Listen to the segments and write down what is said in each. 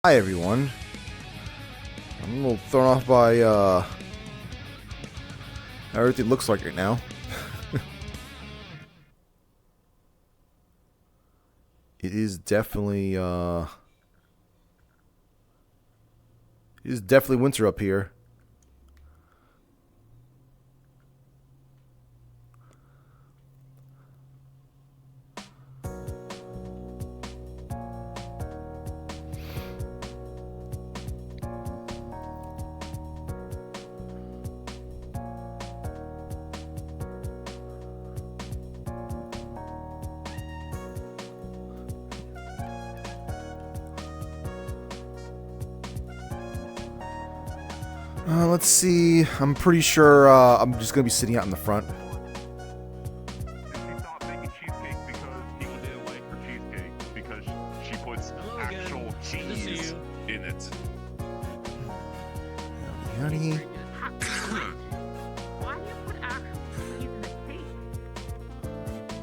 Hi everyone. I'm a little thrown off by how everything looks like right now. It is definitely winter up here. Let's see. I'm pretty sure I'm just gonna be sitting out in the front. She stopped making cheesecake because people didn't like her cheesecake because she puts actual cheese in it. Howdy. Why do you put actual cheese in the cake?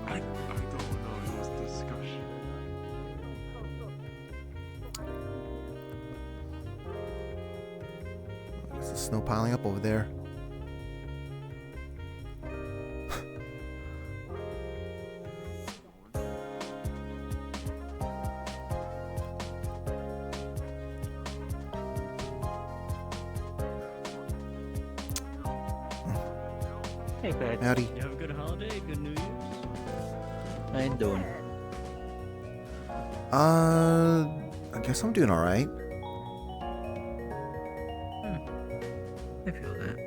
I don't know. It was discussion. There's the snow piling up over there. Hey, Pat. Howdy. You have a good holiday, good New Year's? How you doing? I guess I'm doing all right. I feel that.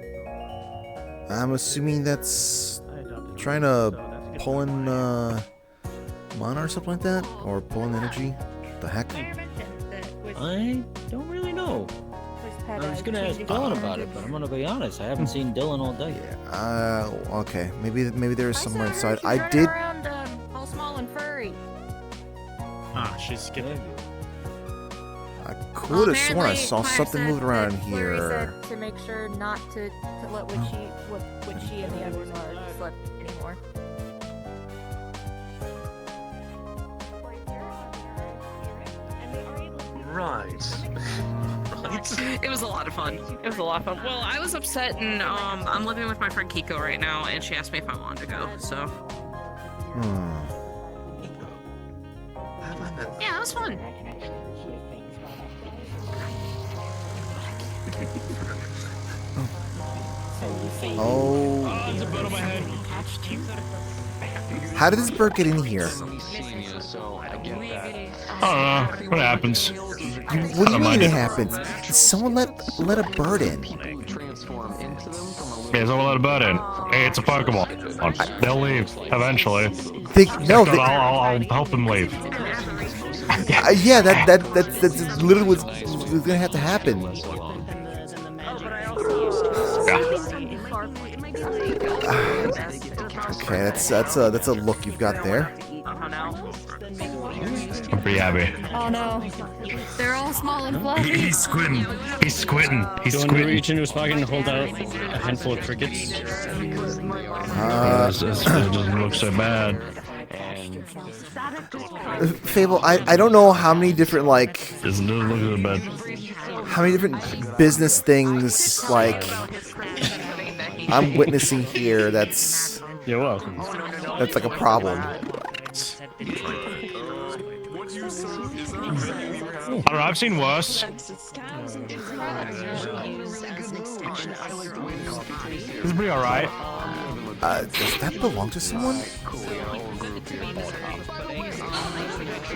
I'm assuming that's I adopted trying you, to so that's a good pull in sign. mana or something like that, or pull in energy. The heck? I don't really know. I was gonna ask Dylan about it, but I'm gonna be honest. I haven't seen Dylan all day. Yeah. Okay. Maybe there is somewhere inside. She's I running did. around, all small and furry. Ah, she's skipping. I could have sworn I Apparently, saw Claire something said moving around that Flurry here. said to make sure not to let what she and the others are slip anymore. Right. It was a lot of fun. It was a lot of fun. Well, I was upset, and I'm living with my friend Kiko right now, and she asked me if I wanted to go. So yeah, it was fun. Oh. How did this bird get in here? I don't know. What happens? What do you mean it happens? Did someone let a bird in? Yeah, someone let a bird in. Hey, it's a Pokemon. They'll leave eventually. I'll help them leave. Yeah, that's literally what's gonna have to happen. Okay, that's a look you've got there. I'm pretty happy. Oh no, they're all small and fluffy. He's squinting. He's squinting. He's Do you want to squinting. reach into his pocket and hold out a handful of crickets? It doesn't look so bad. Fable, I don't know how many different It doesn't look so bad. how many different business things I'm witnessing here that's You're welcome. like a problem. I don't know. I've seen worse. It's pretty alright. Does that belong to someone?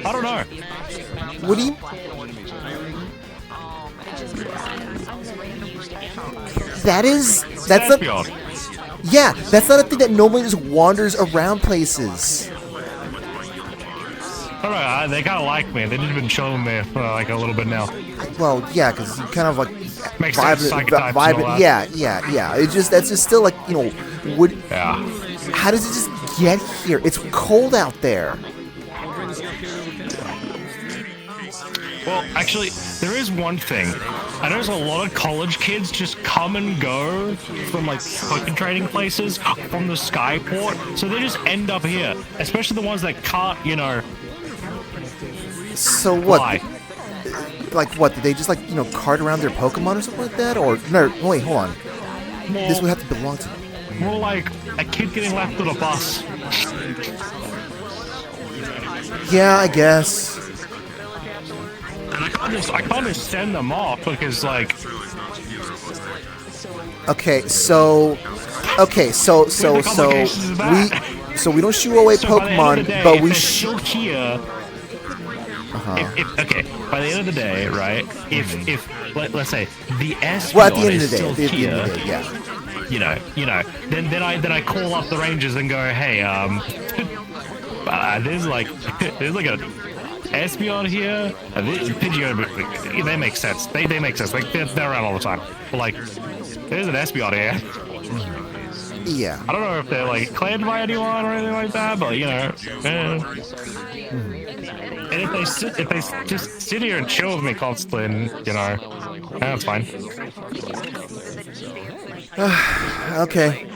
I don't know. What do you? That's not. Beyond. Yeah, that's not a thing that normally just wanders around places. I don't know. They kind of like me. They've just been showing me like a little bit now. Well, yeah, because you kind of like Makes sense, psychotypes and all that. Yeah. That's just still like would. Yeah. How does it just get here? It's cold out there. Well, actually, there is one thing. I notice a lot of college kids just come and go from like token trading places from the Skyport, so they just end up here. Especially the ones that can't, So what? fly. like what? Did they just like cart around their Pokemon or something like that? Or no? Wait, hold on. This would have to belong to. More like a kid getting left on a bus. Yeah, I guess. And I can't just send them off because like. Okay, so we don't shoo away Pokemon, but we still here. Okay, by the end of the day, right? If let's say the Espeon well, at the end of is the still day, here, yeah. Then I call up the Rangers and go, hey, there's like a Espeon here. Pidgeotto, they make sense. They make sense. Like they're around all the time. But like, there's an Espeon here. Yeah. I don't know if they're like claimed by anyone or anything like that, but And if they just sit here and chill with me constantly, that's fine. Okay.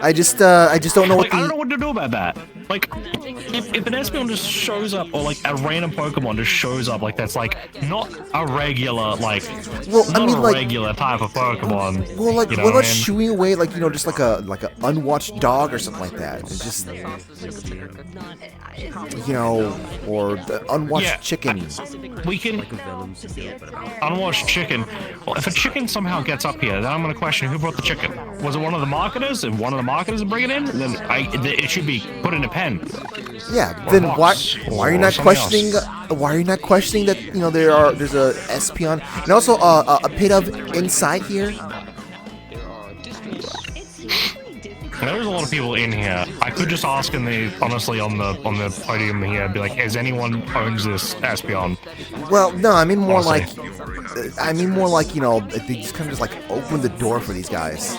I just don't know what I don't know what to do about that. Like, if an Espeon just shows up, or like a random Pokemon just shows up, like that's like not a regular regular type of Pokemon. Well, like what about shooing away just like a unwatched dog or something like that? And just or the unwatched chicken. We can unwatched chicken. Well, if a chicken somehow gets up here, then I'm gonna question who brought the chicken. Was it one of the marketers? If one of the marketers bring it in, then it should be put in a pen. Yeah. Then why are you not questioning? Why are you not questioning that there's a Espeon and also a Pidove inside here? There's a lot of people in here. I could just ask honestly on the podium here, be like, "Has anyone owns this Espeon?" Well, no, I mean more honestly. like they just kind of just like open the door for these guys.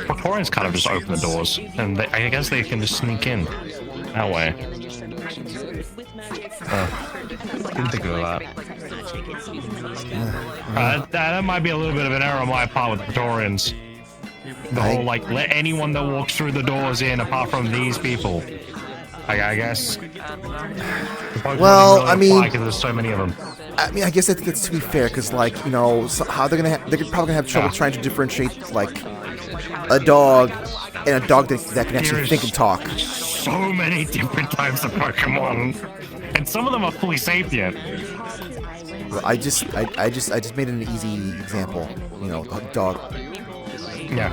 Victorians kind of just open the doors, and I guess they can just sneak in that way. Didn't think of that. That might be a little bit of an error on my part with the Victorians. The whole let anyone that walks through the doors in apart from these people. I guess. Well, I mean, because there's so many of them. I mean, I guess that's to be fair, because how they're probably gonna have trouble trying to differentiate a dog and a dog that can actually think and talk. So many different types of Pokemon, and some of them are fully sapient. Well, I just made an easy example. A dog. Yeah.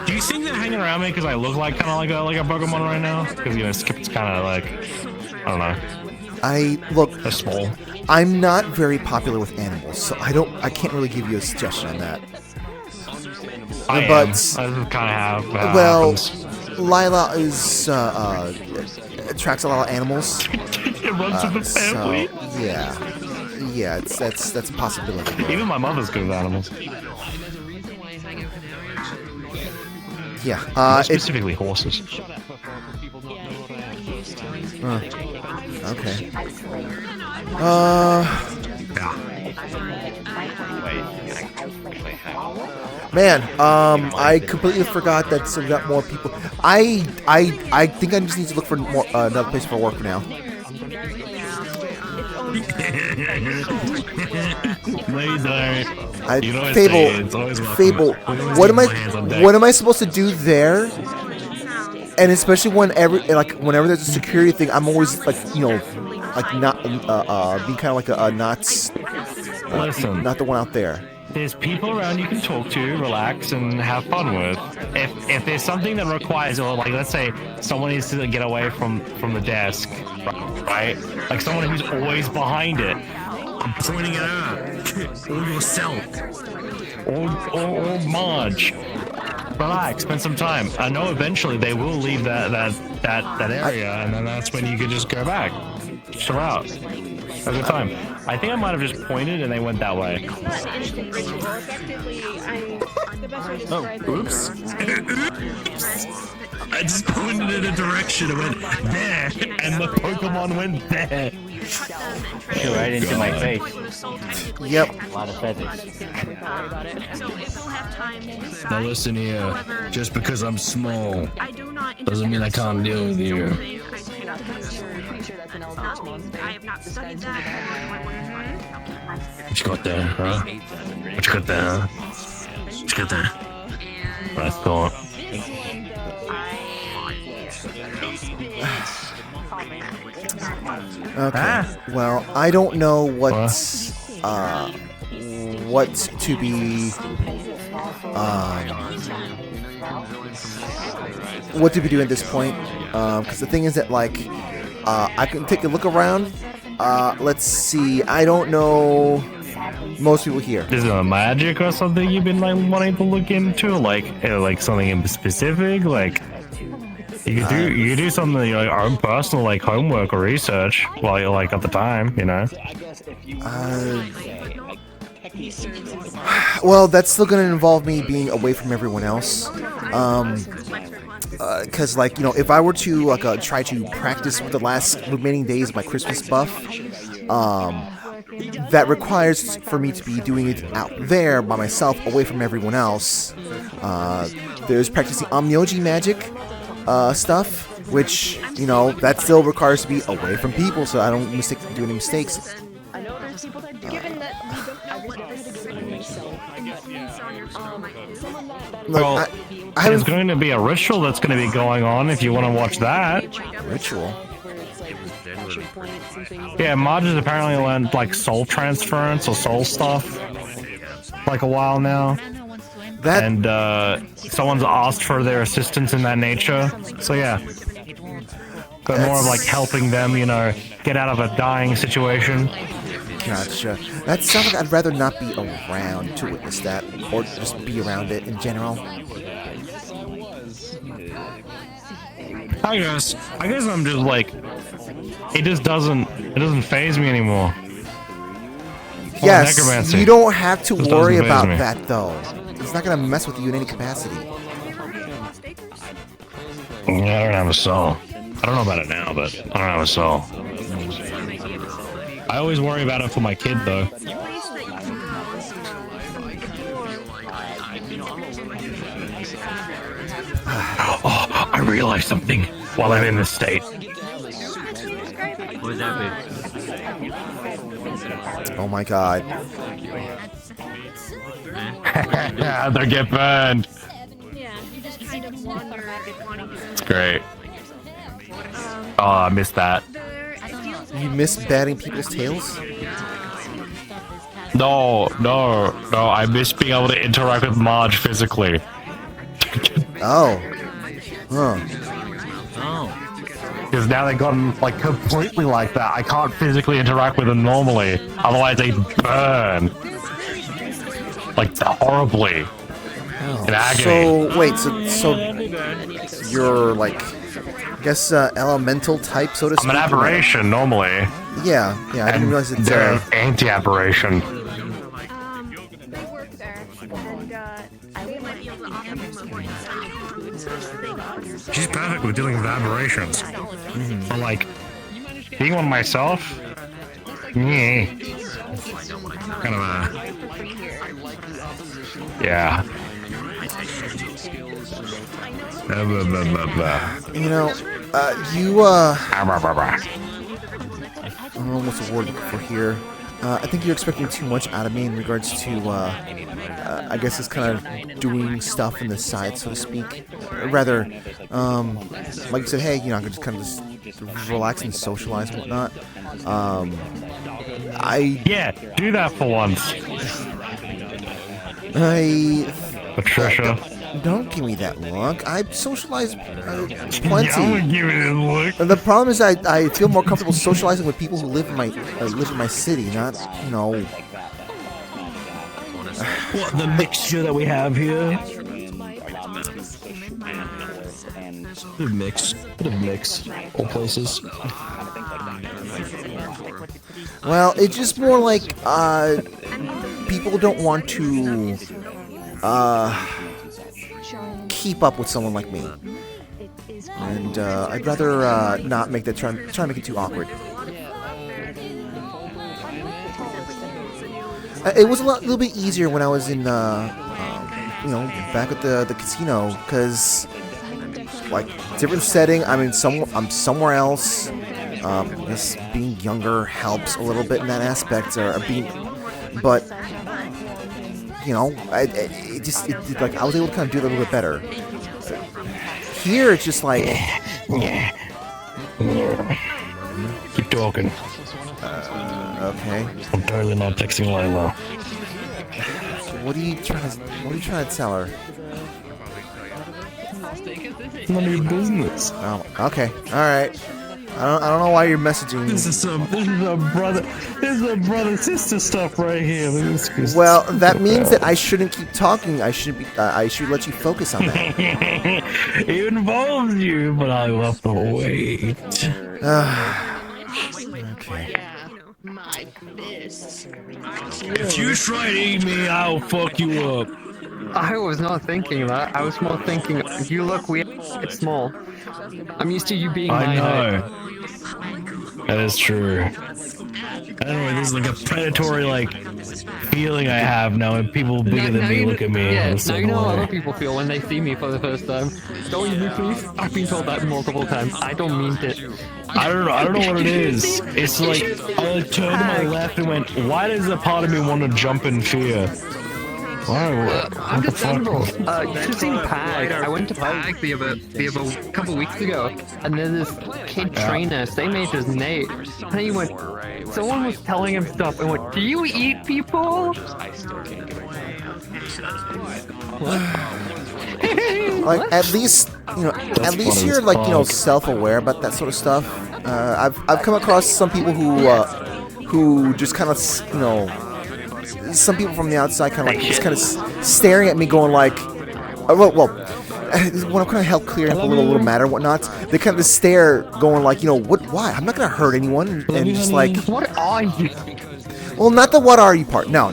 Do you think they're hanging around me because I look like kind of like a Pokemon right now? Because Skip's kind of like, I don't know. Look. They're small. I'm not very popular with animals, so I can't really give you a suggestion on that. I kind of have. Well, happens. Lila attracts a lot of animals. It runs with the family. So, yeah, that's a possibility. Even my mother's good with animals. Yeah, specifically horses. Okay. Man, I completely forgot that we got more people. I think I just need to look for more another place for work now. Fable. What am I supposed to do there? And especially whenever there's a security thing, I'm always not being kind of like a not the one out there. There's people around you can talk to, relax, and have fun with. If there's something that requires, or let's say someone needs to get away from the desk, right? Like someone who's always behind it. I'm pointing it out. Or yourself. Or Marge. Relax, spend some time. I know eventually they will leave that area, and then that's when you can just go back. Chill out. Have a good time. I think I might have just pointed and they went that way. Oh, oops. I just pointed in a direction and went there, and the Pokemon went there. Right into my face. Yep. A lot of feathers. Now listen here, just because I'm small doesn't mean I can't deal with you. I have not studied that. What you got there, huh? What you got there? What you got there? That's cool. Okay. Well, I don't know what to be what to be doing at this point. Because the thing is that like I can take a look around. Let's see. I don't know most people here. Is it a magic or something you've been like wanting to look into? Like something in specific? Like you could do something like your own personal like homework or research while you're like at the time, you know? Well, that's still going to involve me being away from everyone else. Because, like, you know, if I were to like try to practice with the last remaining days of my Christmas buff, that requires for me to be doing it out there by myself, away from everyone else. There's practicing Omnyoji magic stuff, which, you know, that still requires to be away from people, so I don't do any mistakes. Well, there's going to be a ritual that's going to be going on if you want to watch that. Ritual? Yeah, Marge has apparently learned like soul transference or soul stuff like a while now. And someone's asked for their assistance in that nature. So yeah. But more of like helping them, you know, get out of a dying situation. Gotcha. That sounds like I'd rather not be around to witness that, or just be around it in general. I guess I'm just like, it doesn't faze me anymore. Yes, necromancy. You don't have to Just worry doesn't about faze me. that though. It's not gonna mess with you in any capacity. Yeah, I don't have a soul. I don't know about it now, but I don't have a soul. I always worry about it for my kid, though. Oh, I realized something while I'm in this state. What would that be? Oh my god. They get burned. Yeah, you just kind of wander wanting to. It's great. Oh, I missed that. You miss batting people's tails? No, I miss being able to interact with Marge physically. Oh. Huh. Oh. Because now they've gotten like completely like that. I can't physically interact with them normally. Otherwise they burn. Like horribly. In agony. So, wait, so you're like, I guess, elemental type, so to speak? I'm an aberration normally. Yeah, I didn't realize it's, they're an anti-aberration. We work there, and we might be able to offer you support. She's perfect with dealing with aberrations. But like, being one myself, yeah, kind of a, yeah. You know, I don't know what's the word for here. I think you're expecting too much out of me in regards to, I guess it's kind of doing stuff on the side, so to speak. Rather, like you said, hey, you know, I could just kind of just relax and socialize and whatnot. Yeah, do that for once. Patricia. Don't give me that look. I socialize plenty. Yeah, I'm gonna give it a look. And the problem is I feel more comfortable socializing with people who live in my city, not, you know. What the mixture that we have here? Bit of mix, all places. Well, it's just more like people don't want to keep up with someone like me, and I'd rather not make that try to make it too awkward. It was a little bit easier when I was in, you know, back at the casino, because like different setting. I'm somewhere else. Just being younger helps a little bit in that aspect, but you know, like I was able to kind of do it a little bit better. Here it's just like, keep talking. Okay. I'm totally not texting Layla. What are you trying to tell her? None of your business. Oh, okay, all right. I don't know why you're messaging. This is a brother sister stuff right here. Well, that means that I shouldn't keep talking. I should let you focus on that. It involves you, but I will have to wait. Okay. If you try to eat me, I'll fuck you up. I was not thinking that. I was more thinking, you look weird. It's small. I'm used to you being my height. I know. That is true. I don't know, this is like a predatory, like, feeling I have now when people bigger than me look at me. Yeah, now you know how other people feel when they see me for the first time. Don't eat me, please. I've been told that multiple times. I don't mean it. I don't know what it is. It's like, I turned to my left and went, why does a part of me want to jump in fear? Understandable. You should have seen Pag. I went to Pag the other couple weeks ago, and there's this kid trainer, same age as Nate, and he went, someone was telling him stuff, and went, do you eat people? Like at least you're like, you know, self-aware about that sort of stuff. I've come across some people who just kind of, you know, some people from the outside kind of like just kind of staring at me, going like, well, when I'm kind of help clearing up a little matter and whatnot, they kind of stare, going like, you know, what? Why? I'm not gonna hurt anyone, and just like, what are you? Well, not the what are you part. No.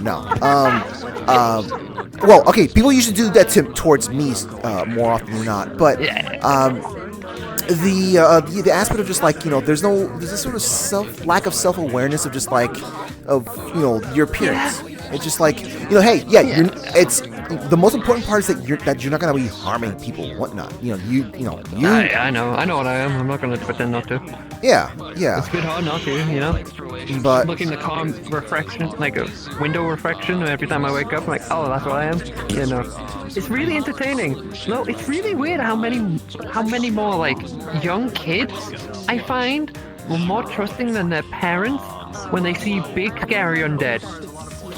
Well, okay, people usually do that towards me more often than not, but the aspect of just like, you know, there's this sort of lack of self-awareness of just like, of, you know, your appearance. It's just like, you know, hey, it's the most important part is that you're not gonna be harming people and whatnot. You know, you. I know what I am. I'm not gonna pretend not to. Yeah. It's a bit hard not to, you know. But looking the car reflection, like a window reflection, every time I wake up, I'm like, oh, that's what I am. You know, it's really entertaining. No, it's really weird how many more like young kids I find were more trusting than their parents when they see big scary undead.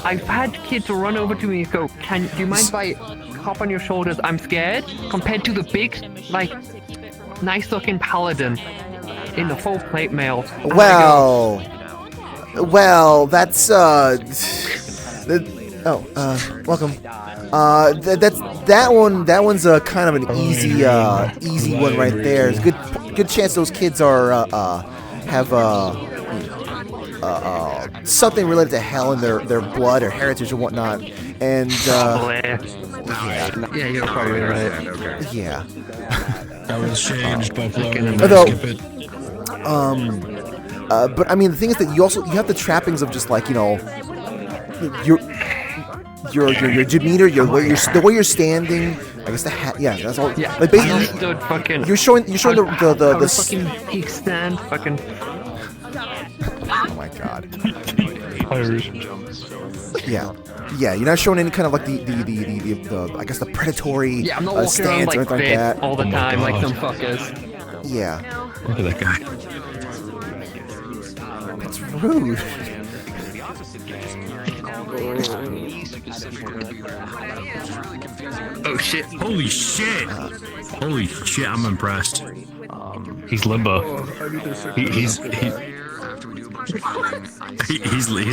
I've had kids run over to me and go, do you mind if I hop on your shoulders? I'm scared. Compared to the big, like, nice looking paladin in the full plate mail. Well, that's welcome. That one's a kind of an easy one right there. There's a good chance those kids are have something related to hell in their blood or heritage or whatnot, and yeah, you're probably right. Yeah. That was changed by Although, but I mean, the thing is that you have the trappings of just like, you know, your demeanor, the way you're standing. I guess the hat. Yeah, that's all. Yeah, like basically, you're showing the fucking peak stand, fucking. Oh my god. Yeah, you're not showing any kind of like the I guess the predatory I'm not walking around stance or anything like that all the time like some fuckers. Yeah. Look at that guy. That's rude. Oh shit! Holy shit! Holy shit! I'm impressed. He's limbo. He's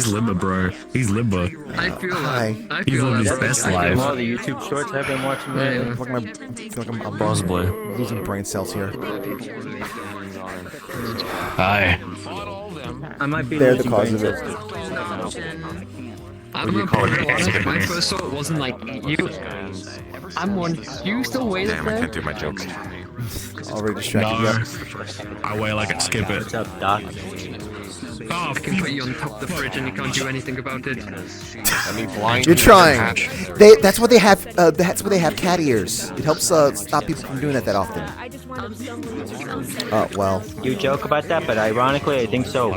limbo, bro. He's limbo. I feel He's living his best life. All the YouTube shorts I've been watching. I feel like I'm Possibly losing brain cells here. Hi. I might be. They're the cause of it. I'm gonna be honest, my first thought wasn't like you. I'm one. Do you still weigh the Damn, I can't do my jokes. Already distracted. No. I weigh like I skip it. What's up, Doc? I can put you on top of the fridge and you can't do anything about it. You're trying. That's what they have. That's why they have cat ears. It helps stop people from doing that often. Well. You joke about that, but ironically, I think so.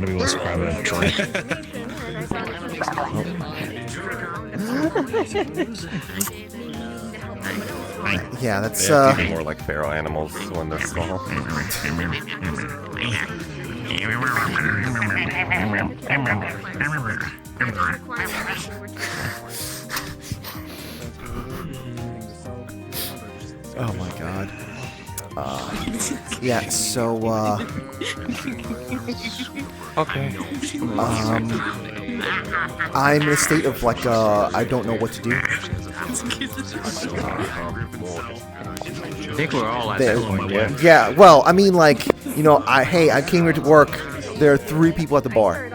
Yeah, that's Even more like feral animals when they're small. Oh my god. Yeah, so, Okay. I'm in a state of, like, I don't know what to do. I think we're all at that point, yeah. Yeah, well, I mean, like, you know, hey, I came here to work. There are 3 people at the bar.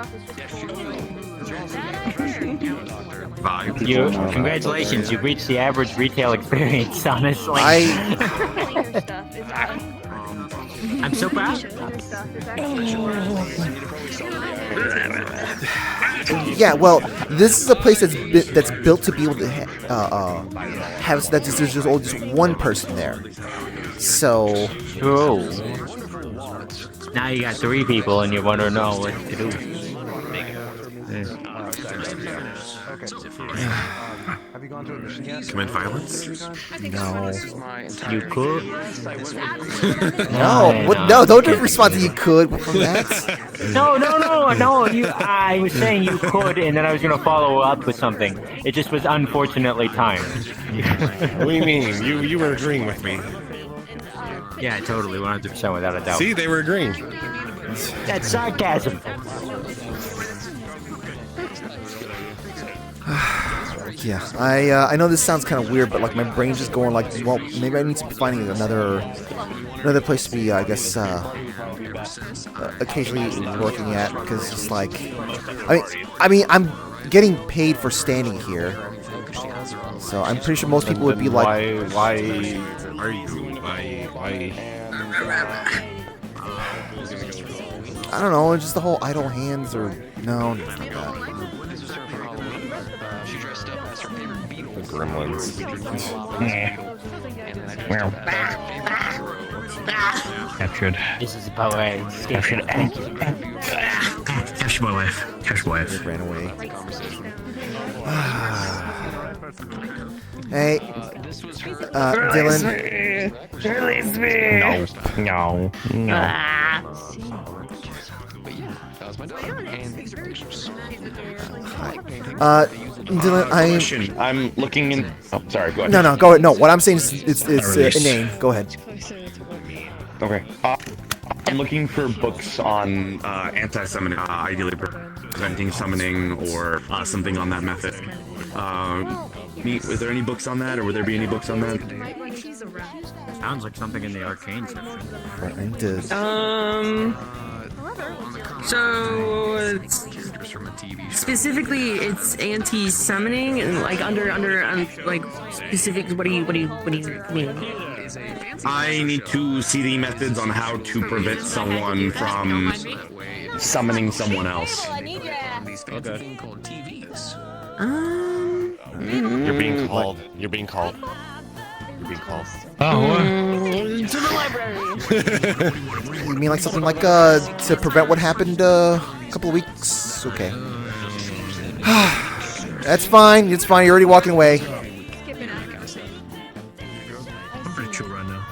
Congratulations, you've reached the average retail experience, honestly. I'm so proud. Yeah, well, this is a place that's built to be able to have so that there's just only just one person there. So. Oh. Now you got 3 people, and you want to know what to do. Have you gone to a mission yet? Commit violence? No. You could? No, no, don't just respond to you could from that. No. I was saying you could, and then I was going to follow up with something. It just was unfortunately timed. What do you mean? You were agreeing with me. Yeah, totally, 100% without a doubt. See, they were agreeing. That's sarcasm. Yeah, I know this sounds kind of weird, but like my brain's just going like, well, maybe I need to be finding another place to be, I guess, occasionally working at, because it's like, I mean, I'm getting paid for standing here, so I'm pretty sure most people would be like, why are you? Why? I don't know, it's just the whole idle hands, or no, it's not that. Gremlins. Captured. This is about right. Captured. Captured my wife. Captured my wife. It ran away. Hey, Dylan. Release me. No. Dylan, I'm looking in. Oh, sorry. Go ahead. No, go ahead. No, what I'm saying is it's inane. Go ahead. Okay. I'm looking for books on anti-summoning, ideally preventing summoning or something on that method. Is there any books on that, or would there be any books on that? Sounds like something in the arcane section. So specifically, it's anti-summoning, and like under like specific. What do you mean? I need to see the methods on how to prevent someone from summoning someone else. Okay. You're being called. You're being called. Oh, what? To the library. You mean like something like to prevent what happened a couple of weeks? Okay. That's fine. It's fine. You're already walking away. I'm pretty chill right now.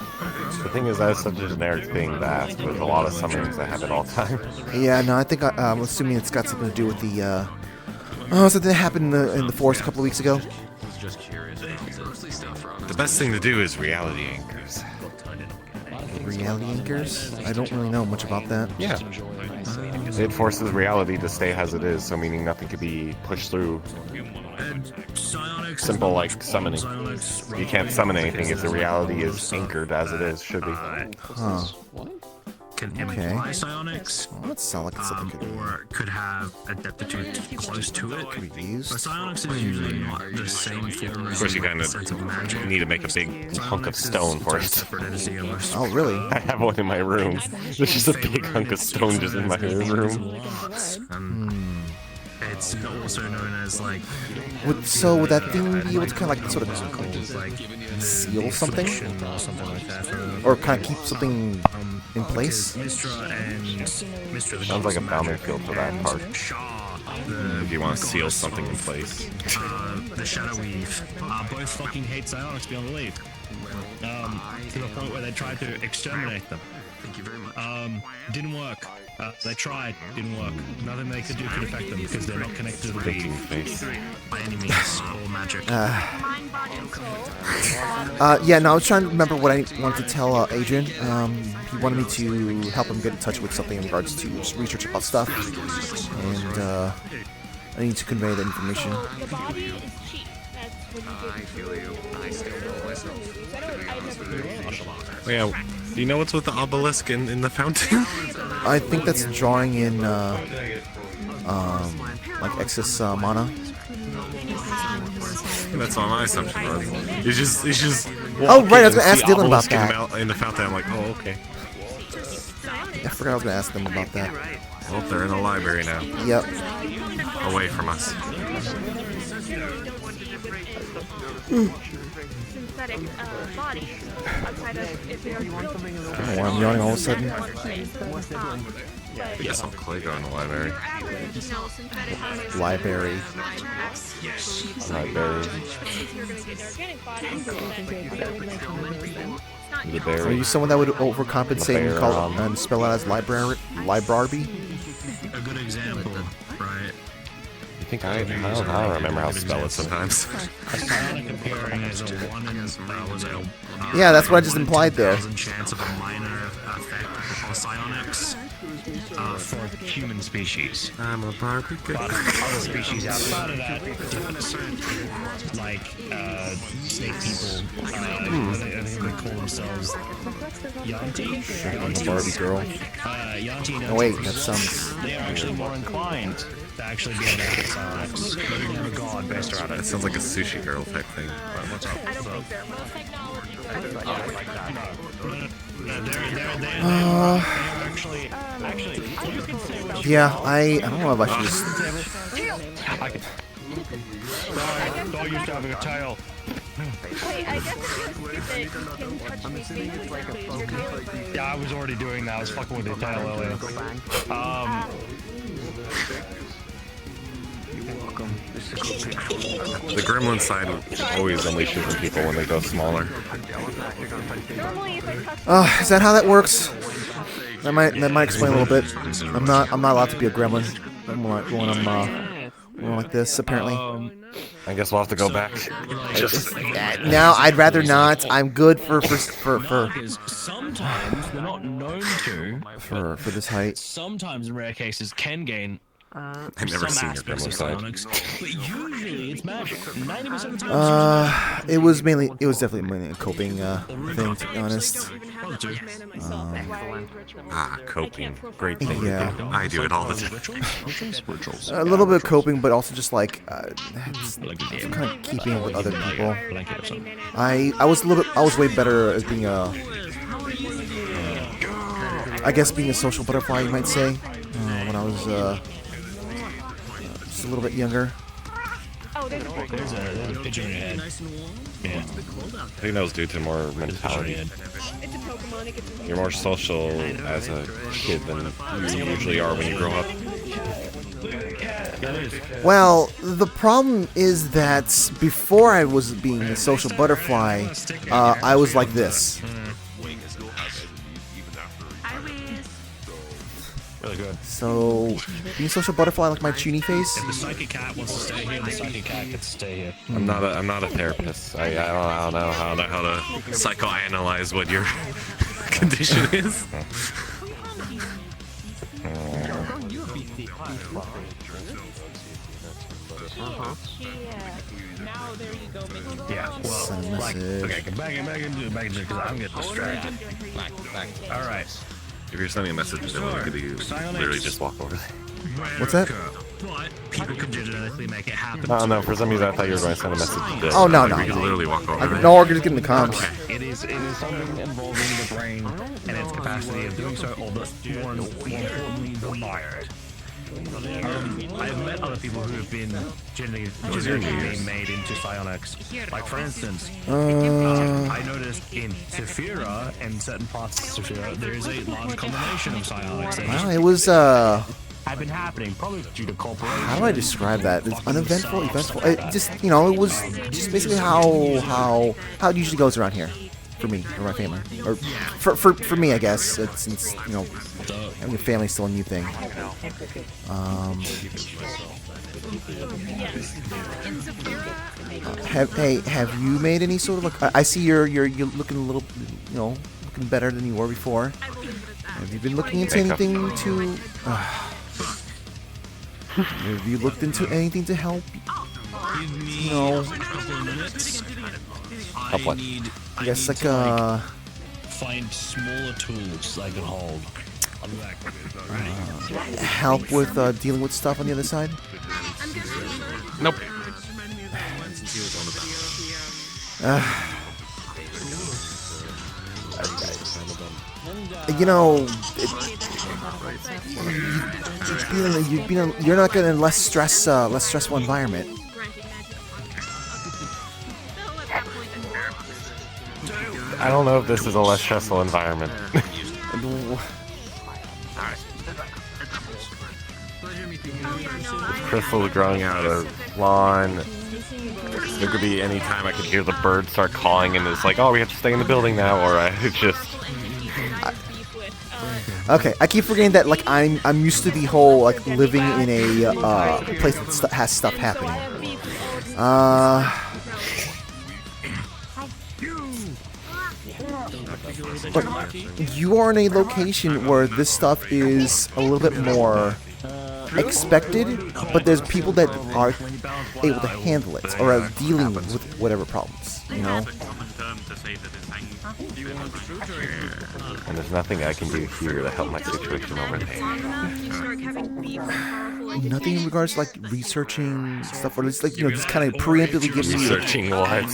The thing is, that's such a generic thing to ask. There's a lot of summonings that happen all the time. Yeah, no, I think I'm assuming it's got something to do with the something that happened in the forest a couple of weeks ago. The best thing to do is reality anchors. Reality anchors? I don't really know much about that. Yeah. It forces reality to stay as it is, so meaning nothing can be pushed through. Simple like summoning. You can't summon anything if the reality is anchored as it is, should be. Huh. Can Okay. imply psionics, Well, that sounds like something could or could have adeptitude close to it. be used. But psionics is usually not the same form Of as course, you kind sense of magic. of need to make a big hunk of stone for it. Oh, really? I have one in my room. There's just a big hunk of stone just in my room. It's also known as like. So would that thing be able to kind of like sort of seal something, or something like that, or kind of keep something in place? Sounds like a bounding field for that part. If you want to seal something in place. The Shadow Weave both fucking hate psionics beyond belief. To the point where they tried to exterminate them. Thank you very much. Didn't work. They tried, didn't work. Nothing they could do could affect them because they're not connected to the weave by any means or magic. Yeah, no, I was trying to remember what I wanted to tell Adrian. He wanted me to help him get in touch with something in regards to research about stuff, and I need to convey that information. The body is cheap. That's when you get. I feel you. I still know myself. Yeah, do you know what's with the obelisk in the fountain? I think that's drawing in like excess mana. That's what my assumption was. It's just. Oh right, I was gonna ask Dylan about that. In the fountain, I'm like, oh okay. I forgot I was gonna ask them about that. Well, they're in the library now. Yep. Away from us. Synthetic body outside of if they are Oh, I'm yawning all of a sudden. Yeah, some clay go in the library. Library. Are you someone that would overcompensate and call and spell out as library? A good example, right? You think I don't remember how to spell it sometimes. Yeah, that's what I just implied there. Chance of a minor effect of psionics for human species. I'm a barbecue. But other species outside of that, like snake people, I think they call themselves Yanti. Barbie girl. Yanti. Oh wait, that sounds. They are actually more inclined to actually be able to have psionics. They have a god based around it. That sounds like a sushi girl type thing. What's up? Yeah, I don't know if I should just. Dog used to having a tail. Wait, I guess if you can touch me, Yeah, I was already doing that. I was fucking with the tail earlier. The gremlin side always unleashes on people when they go smaller. Is that how that works? That might explain a little bit. I'm not allowed to be a gremlin when I'm like this apparently. I guess we'll have to go back. Now I'd rather not. I'm good for Sometimes they're not known to. For this height. Sometimes in rare cases can gain. I've never seen your gremlin side. But usually it's magic. 90% of the time. It was definitely mainly a coping thing, to be honest. Coping. Great thing. Yeah. I do it all the time. A little bit of coping, but also just like kind of keeping up with other people. I was way better as being I guess being a social butterfly, you might say, when I was just a little bit younger. There's a pigeon in your head. Yeah. I think that was due to more mentality. You're more social as a kid than you usually are when you grow up. Well, the problem is that before I was being a social butterfly, I was like this. Really good. So, being a social butterfly like my Chuni face? If the psychic cat wants to stay here, the psychic cat gets to stay here. I'm not a therapist. I don't know how to psychoanalyze what your condition is. Yeah, well, like, okay, back into because I'm getting distracted. Alright. If you're sending a message, they want to you literally just walk over there. What's that? But people can genetically make it happen. No, for some reason I thought you were going to send a message to Oh, no. You can literally walk over there. No, we're just getting the comms. It is something involving the brain and its capacity of doing so, or more importantly, the mind. I've met other people who have been genetically being made into psionics. Like, for instance, I noticed in Saphira and certain parts of Saphira, there is a large combination of psionics. Well, it was Have been happening, probably due to corporations. how do I describe that? It's uneventful, eventful. It just, you know, it was just basically how it usually goes around here, for me, for my family, or for me, I guess. Since you know, having a family is still a new thing. Have you made any sort of like? I see you're looking a little, you know, looking better than you were before. Have you been looking into anything to? Have you looked into anything to help? No. Help what? I guess like find smaller tools I can hold. I'll be back. help with dealing with stuff on the other side. Nope. You know, you're not getting a less stressful environment. I don't know if this is a less stressful environment. Crystals growing out of lawn. There could be any time I could hear the birds start calling and it's like, oh, we have to stay in the building now, or it's just... Okay, I keep forgetting that like I'm used to the whole like living in a place that has stuff happening. But you are in a location where this stuff is a little bit more expected, but there's people that are able to handle it or are dealing with whatever problems, you know? And there's nothing I can do here to help my situation over there. Nothing in regards to like researching stuff, or just like, you know, just kind of preemptively giving you researching what?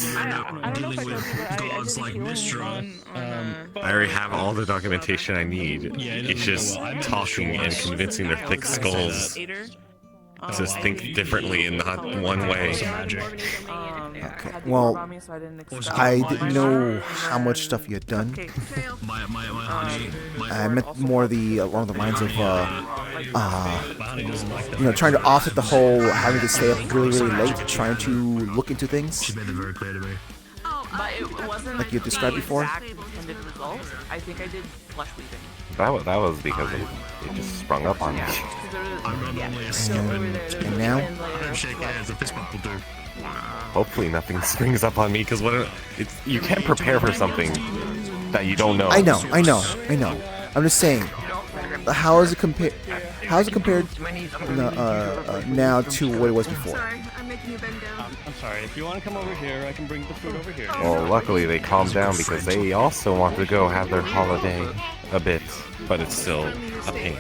Dealing with gods like Mistra. I already have all the documentation I need. It's just talking and convincing their thick skulls to think differently and not one way. Okay. Well, I didn't know how much stuff you had done. I meant more along the lines of, you know, trying to offset the whole having to stay up really late, trying to look into things. But it wasn't like you described before. I think I did flesh weaving. That was because it just sprung up on me. And now? Hopefully nothing springs up on me, because you can't prepare for something that you don't know. I know. I'm just saying, how is it compared? How is it compared now to what it was before? I'm sorry. If you want to come over here, I can bring the food over here. Well, luckily they calmed down because they also want to go have their holiday a bit, but it's still a pain.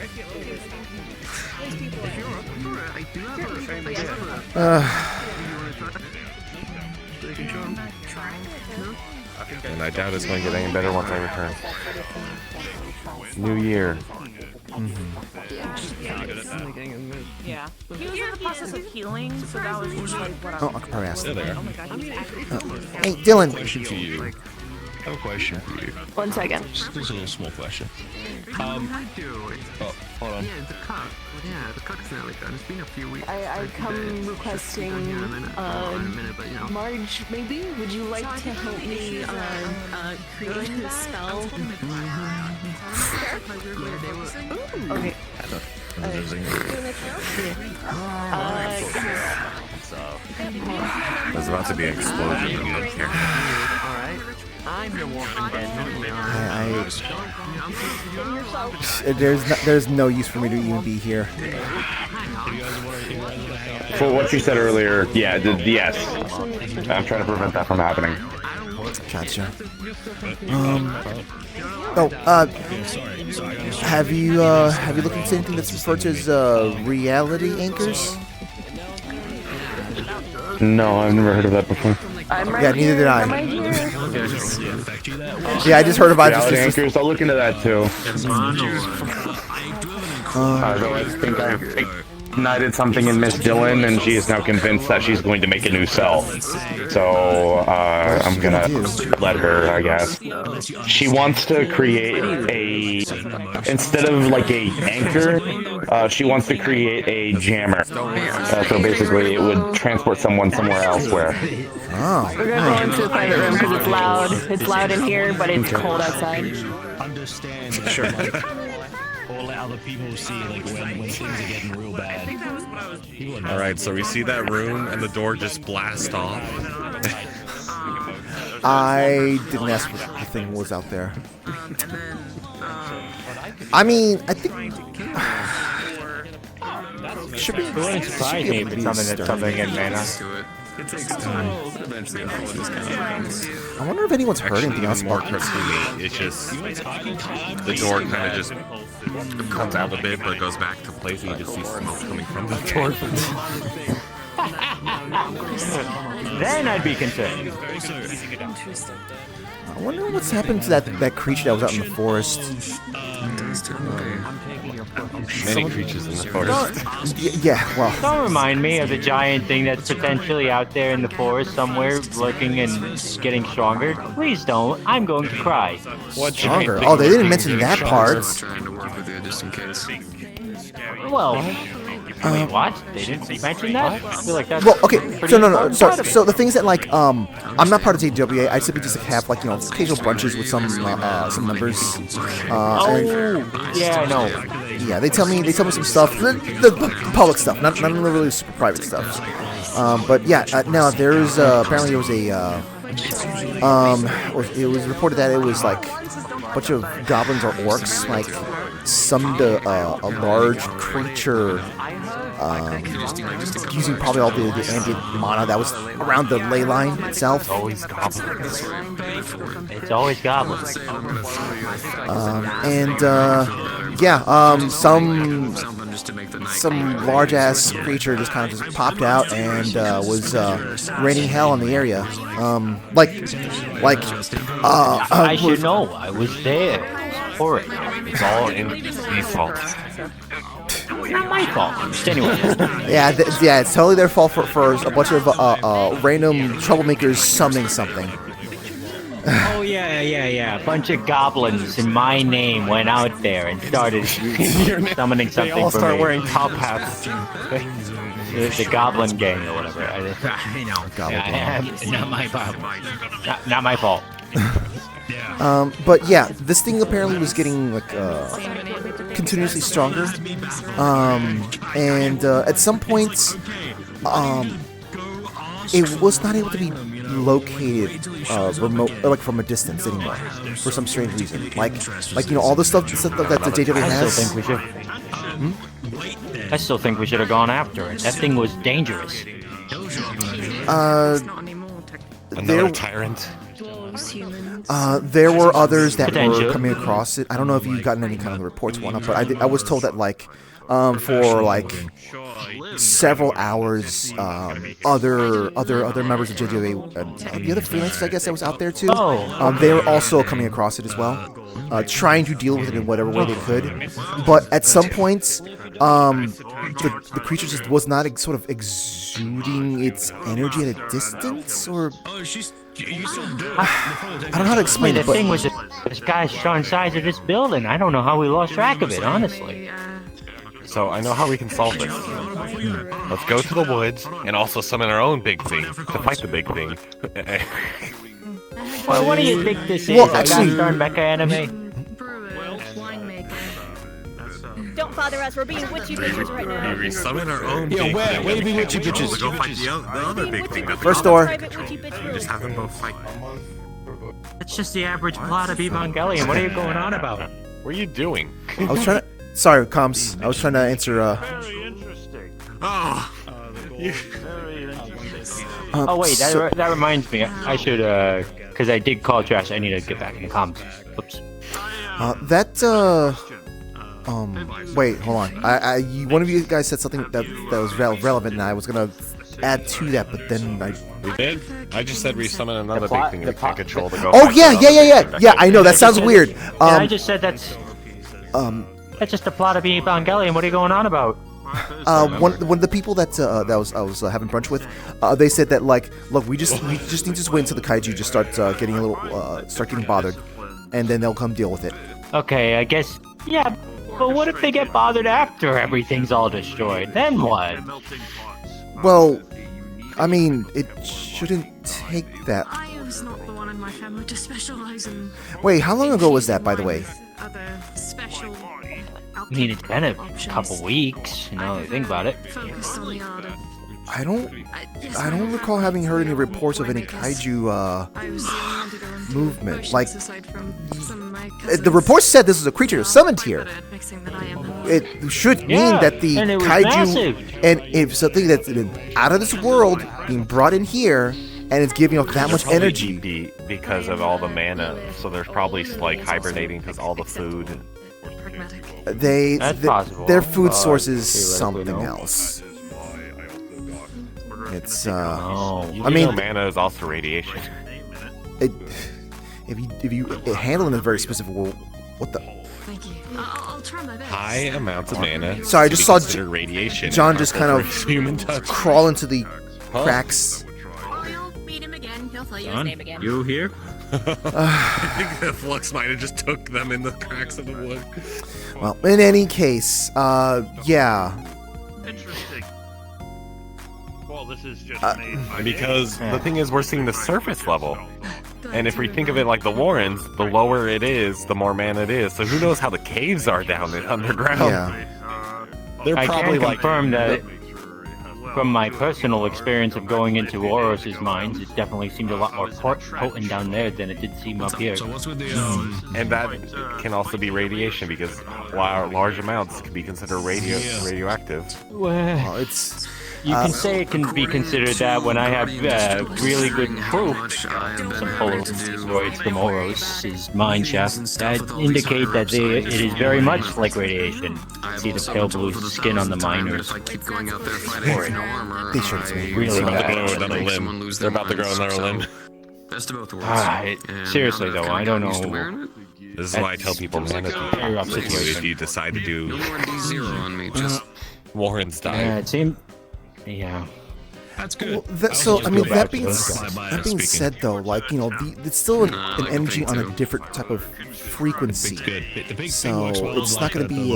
And I doubt it's going to get any better once I return. New year. Yeah. He was in the process of healing, so that was just like what I was. Oh, I could probably ask. Oh my god. Hey, Dylan. Question for you. I have a question for you. 1 second. Just a little small question. Oh, hold on. Yeah, the cook's nearly done. It's been a few weeks. I come requesting, Marge, maybe? Would you like to help me, create a spell? Okay. There's about to be an explosion in here. I'm the Walking Dead, There's no use for me to even be here. For what you said earlier, yeah, yes. I'm trying to prevent that from happening. Gotcha. Have you looked into anything that's referred to as reality anchors? No, I've never heard of that before. Yeah, neither did I. Yeah, I just heard about reality anchors. I'll look into that too. Though I think I've ignited something in Miss Dillon, and she is now convinced that she's going to make a new cell. So I'm gonna let her, I guess. She wants to create instead of like a anchor, she wants to create a jammer. So basically, it would transport someone somewhere elsewhere. Oh. We're gonna go into the private room because it's loud. It's loud in here, but it's cold outside. Understand. Sure. Or let other people see like when things are getting real bad. All right, so we see that room and the door just blast off. I didn't ask what the thing was out there. I mean, I think should be. It wouldn't surprise me if it's something in mana. It takes time. Eventually, all of this kind of happens. I wonder if anyone's heard anything else more about this. cartoony. It's just the door kind of just comes out a bit, but goes back to place, and you just see smoke coming from the door. Then I'd be concerned. I wonder what's happened to that creature that was out in the forest. Many creatures in the forest. Yeah, well. Don't remind me of the giant thing that's potentially out there in the forest somewhere, lurking and getting stronger. Please don't. I'm going to cry. What stronger? Oh, they didn't mention that part. Well, wait, what? They didn't mention that? I feel like that's well, okay. pretty So no. part of it. So the things that like I'm not part of TWA. I simply just have like occasional brunches with some members. Yeah, I know. Yeah, they tell me some stuff, the public stuff, not really super private stuff. But yeah, now there's apparently there was it was reported that it was like a bunch of goblins or orcs like summoned a large creature using probably all the ambient mana that was around the ley line itself. Always goblins. It's always goblins. Some large ass creature just kind of just popped out and was raining hell on the area. I should know. I was there. Horrid. It's all in his fault. Not my fault. Just anyway. Yeah, it's totally their fault for a bunch of random troublemakers summoning something. Oh yeah. A bunch of goblins in my name went out there and started summoning something. They all for start me. wearing top hats. The Goblin Gang or whatever. I know. Not my fault. Not my fault. But yeah, this thing apparently was getting like continuously stronger, and at some point, it was not able to be located remote, like from a distance anymore, for some strange reason. Like all the stuff that the JW has. I still think we should have gone after it. That thing was dangerous. Another tyrant. There were others that were coming across it. I don't know if you've gotten any kind of reports or whatnot, but I was told that for like several hours, other members of JJA, the other freelancers I guess that was out there too, they were also coming across it as well, trying to deal with it in whatever way they could. But at some points, the creature just was not sort of exuding its energy at a distance, or I don't know how to explain it. The thing was, this guy's showing size of this building. I don't know how we lost track of it, honestly. So I know how we can solve this. Let's go to the woods and also summon our own big thing to fight the big thing. Well, what do you think this is? Well, a actually, Star Mecha anime? Don't bother us. We're being witchy bitches right now. We summon our own Yeah, big where thing. you be witchy bitches? We'll go fight the other big thing. First door. Just have them both fight. It's just the average plot of Evangelion. What are you going on about? What are you doing? I was trying to. Sorry, comms. I was trying to answer. Very interesting. Oh. Oh wait, that reminds me. I should because I did call Trash. I need to get back in the comms. Oops. Wait, hold on. One of you guys said something that was relevant, and I was gonna add to that, but then We did? I just said we summon another big thing we can't control to go. Oh yeah. I know that sounds weird. I just said that's. That's just the plot of Evangelion. What are you going on about? One of the people that I was having brunch with, they said that like, look, we just need to wait until the kaiju just start getting a little start getting bothered, and then they'll come deal with it. Okay, I guess. Yeah, but what if they get bothered after everything's all destroyed? Then what? Well, I mean, it shouldn't take that. I was not the one in my family to specialize in. Wait, how long ago was that, by the way? Other special. I mean, it's been a couple weeks. You know, think about it. Focused on the art of. I don't recall having heard any reports of any kaiju movement. Like, the report said this is a creature summoned here. It should mean that the kaiju and if something that's out of this world being brought in here and it's giving off that much energy because of all the mana. So there's probably like hibernating because all the food. Their food source is something else. It's I mean, mana is also radiation. If you handle it in a very specific way, what the? Thank you. I'll try my best. High amounts of mana. Sorry, I just saw radiation. John just kind of human touch crawl into the cracks. You'll meet him again. He'll tell you his name again. You here? I think the flux might have just took them in the cracks of the wood. Well, in any case, yeah. Interesting. Well, this is just because the thing is, we're seeing the surface level. And if we think of it like the Warrens, the lower it is, the more mana it is. So who knows how the caves are down underground? Yeah. They're probably I can confirm that from my personal experience of going into Oros's mines, it definitely seemed a lot more potent down there than it did seem up here. So what's with the and that can also be radiation because large amounts can be considered radioactive. Well, it's. You can say it can be considered that when I have really good proof, some Polaroids from Oros's mine shaft that indicate that it is very much like radiation. See the pale blue skin on the miners. They should be really bad. They're about to grow another limb. Seriously though, I don't know. This is why I tell people mana if you decide to do Warren's die. Yeah, it seemed. Yeah. That's good. Well, so I mean, that being said, though, like it's still an energy on a different type of frequency. So it's not going to be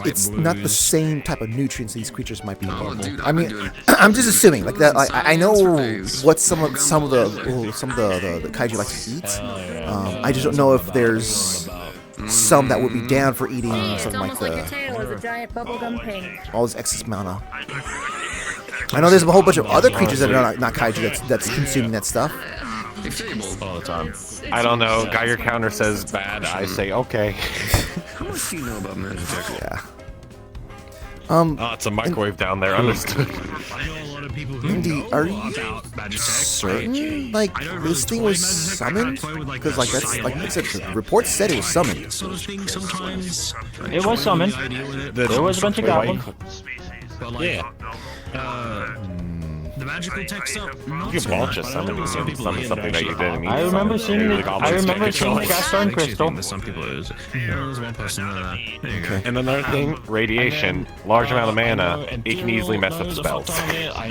it's not the same type of nutrients these creatures might be normal. I mean, I'm just assuming like that. I know what some of the kaiju like to eat. I just don't know if there's some that would be down for eating something like your tail is a giant bubblegum pig. all this excess mana. I know there's a whole bunch of other creatures that are not kaiju that's consuming that stuff. All the time. I don't know. Geiger counter says bad. I say okay. How much do you know about magic? Yeah. Oh, it's a microwave down there. Understood. Indy, are you certain? Like this thing was summoned? Because like that's like I said, the report said it was summoned. It was summoned. There was a bunch of goblins. Yeah. The magical text up. You can launch a summon something that you didn't mean. I remember seeing the gas darn crystal. Some people use it. There's one person Okay. And another thing, radiation, large amount of mana, it can easily mess up spells.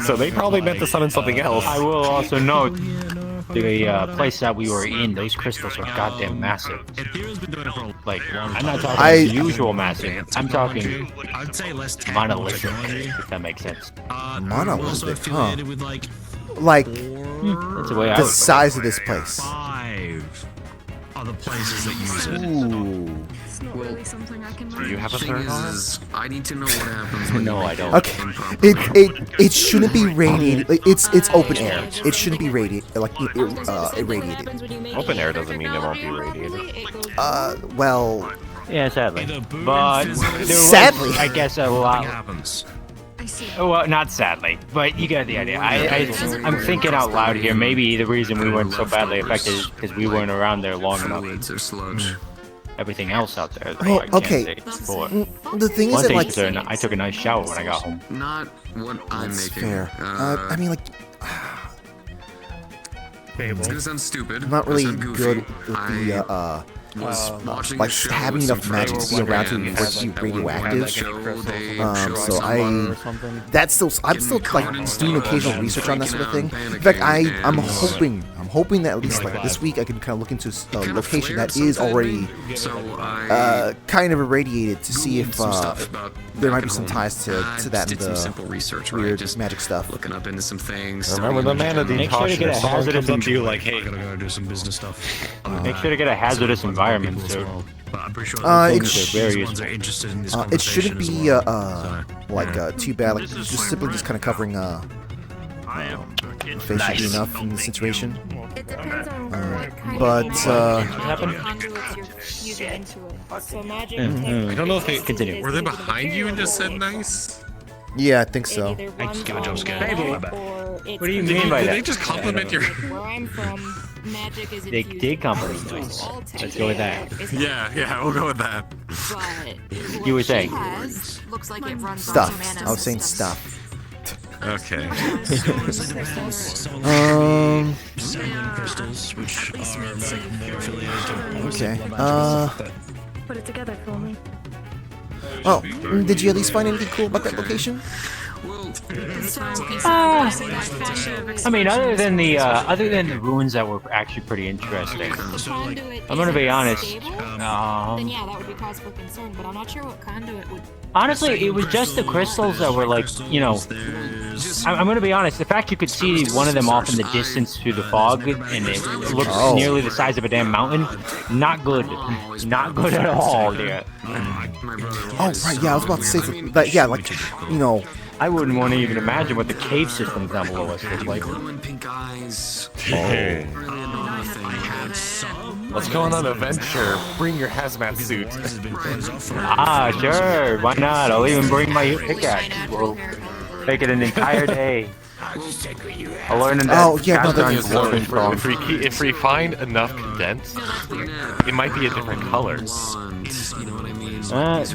So they probably meant to summon something else. I will also note the place that we were in, those crystals are goddamn massive. Like, I'm not talking usual massive. I'm talking monolithic, if that makes sense. Monolithic, huh? Like that's the way I the would size of this place. Other places that use it. Ooh. Do you have a third arm? I need to know what happens. No, I don't. Okay, it shouldn't be radiated. Like, it's open air. It shouldn't be radiated. Like irradiated. Open air doesn't mean it won't be radiated. Well. Yeah, sadly. But sadly, I guess a lot. Well, not sadly, but you get the idea. I'm thinking out loud here. Maybe the reason we weren't so badly affected is because we weren't around there long enough. Everything else out there, though, well, okay. The thing is that like I took a nice shower when I got home. Not what I'm that's making. Fair. I mean, like. It's gonna sound stupid. I'm not really good with the like having enough magic to be around to be radioactive. So I'm still like just doing occasional research on that sort of thing. In fact, I'm hoping that at least like this week I can kind of look into a location that is already kind of irradiated to see if there might be some ties to that and the weird magic stuff. Looking up into some things. Remember the mana Make sure to get a hazardous up to you like, hey, gotta go do some business stuff. Make sure to get a hazardous environment too. But I'm pretty sure it shouldn't be too bad. Like just simply just kind of covering facially enough in the situation. It depends on what kind but of conduits you're using into it. So magic I don't know if they continue. Were they behind you and just said nice? Yeah, I think so. I just give a jump scare. What do you mean by that? Did they just compliment your? Where I'm from, magic is They did compliment you. Let's go with that. Yeah, we'll go with that. You were saying looks like it runs Stuff. I was saying stuff. Okay. crystals, which are more affiliated to Okay. Put it together for me. Well, did you at least find anything cool about that location? I mean, other than the ruins that were actually pretty interesting. I'm gonna be honest. Then yeah, that would be cause for concern, but I'm not sure what conduit would. Honestly, it was just the crystals that were like, you know. I'm gonna be honest. The fact you could see one of them off in the distance through the fog, and it looked nearly the size of a damn mountain. Not good. Not good at all, dear. Oh right, yeah. I was about to say something. Like, yeah, like you know. I wouldn't want to even imagine what the cave systems down below us look like. Let's go on an adventure. Bring your hazmat suit. Ah, sure. Why not? I'll even bring my pickaxe. We'll take it an entire day. I'll learn an if we find enough condensed, it might be a different color.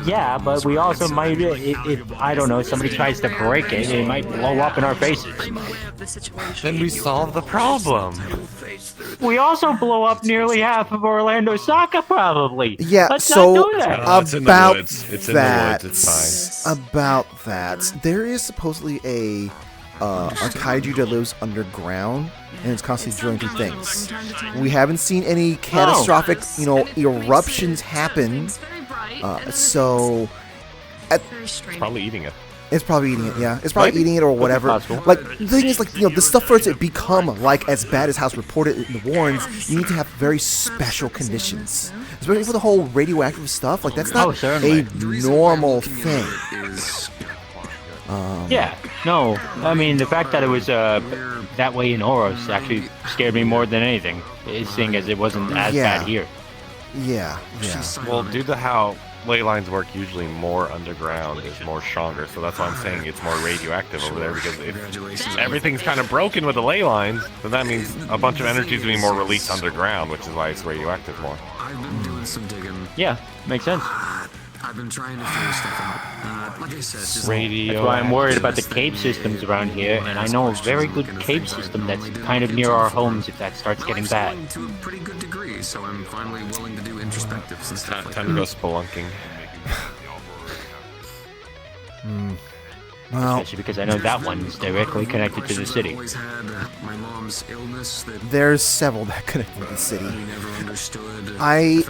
Yeah, but we also might, if I don't know, somebody tries to break it, it might blow up in our faces. Then we solve the problem. We also blow up nearly half of Orlando Soccer, probably. Yeah, Let's so not do that. about It's in the that, woods, it's fine. About that, there is supposedly a kaiju that lives underground and it's constantly drilling through things. We haven't seen any catastrophic, eruptions happen. So It's probably eating it. It's probably eating it, yeah. It's probably eating it or whatever. Like, the thing is, like, the stuff for it to become, like, as bad as how it's reported in the Warrens, you need to have very special conditions. Especially for the whole radioactive stuff. Like, that's not a normal thing. Yeah, no. I mean, the fact that it was that way in Oros actually scared me more than anything, seeing as it wasn't as bad here. Yeah. Well, due to how ley lines work, usually more underground is more stronger, so that's why I'm saying it's more radioactive over there, because if everything's kind of broken with the ley lines, then that means a bunch of energy is being more released underground, which is why it's radioactive more. I've been doing some digging. Yeah, makes sense. I've been trying to figure stuff out. Like I said, just That's why I'm worried about the cave systems around here, and I know a very good cave system that's kind of near our homes if that starts getting bad. To a pretty good degree, so I'm finally willing to do introspectives and stuff like Time to go spelunking. Well, especially because I know that one's directly connected to the city. my mom's illness that there's several that connect to the city. never understood. I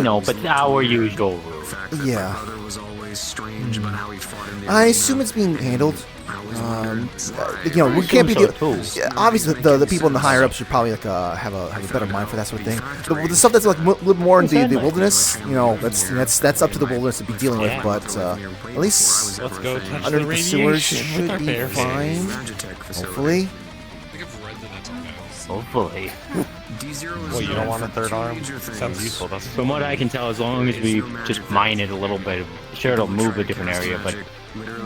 know, but our usual rule. Yeah. Was always strange about how he fought in the I assume it's being handled. We can't be obviously the people in the higher ups should probably like have a better mind for that sort of thing. The stuff that's like a little more in the wilderness, that's up to the wilderness to be dealing with. But at least underneath the sewers should be fine. Hopefully. Hopefully. Well, you don't want a third arm? Sounds useful, doesn't it? From what I can tell, as long as we just mine it a little bit, sure it'll move a different area, but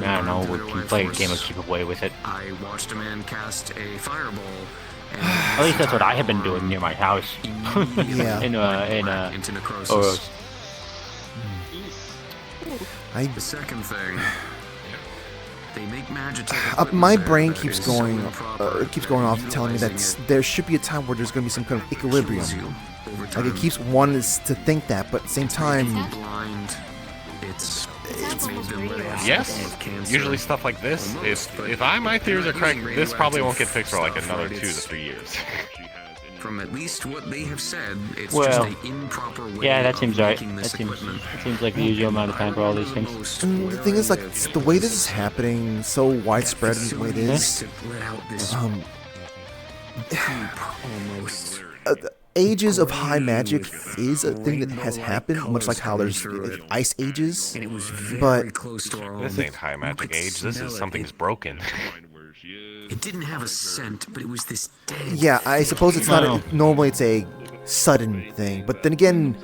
I don't know, we can play a game of keep away with it. I watched a man cast a fireball. At least that's what I have been doing near my house. Yeah. in necrosis. The second thing. They make Magitech my brain keeps going off telling me that there should be a time where there's going to be some kind of equilibrium. Like it keeps one is to think that, but at the same time, It's Yes. Usually stuff like this, if my theories are correct, this probably won't get fixed for like another 2 to 3 years. From at least what they have said, it's Well, just an improper way yeah, that of seems right. making That this seems, equipment. it seems like the usual amount of time for all these things. and the thing is, like, the way this is happening, so widespread in the way it is, the ages of high magic is a thing that has happened, much like how there's ice ages, but This ain't high magic age, this is something's broken. It didn't have a scent, but it was this dead. yeah, I suppose it's not normally it's a sudden thing, but then again,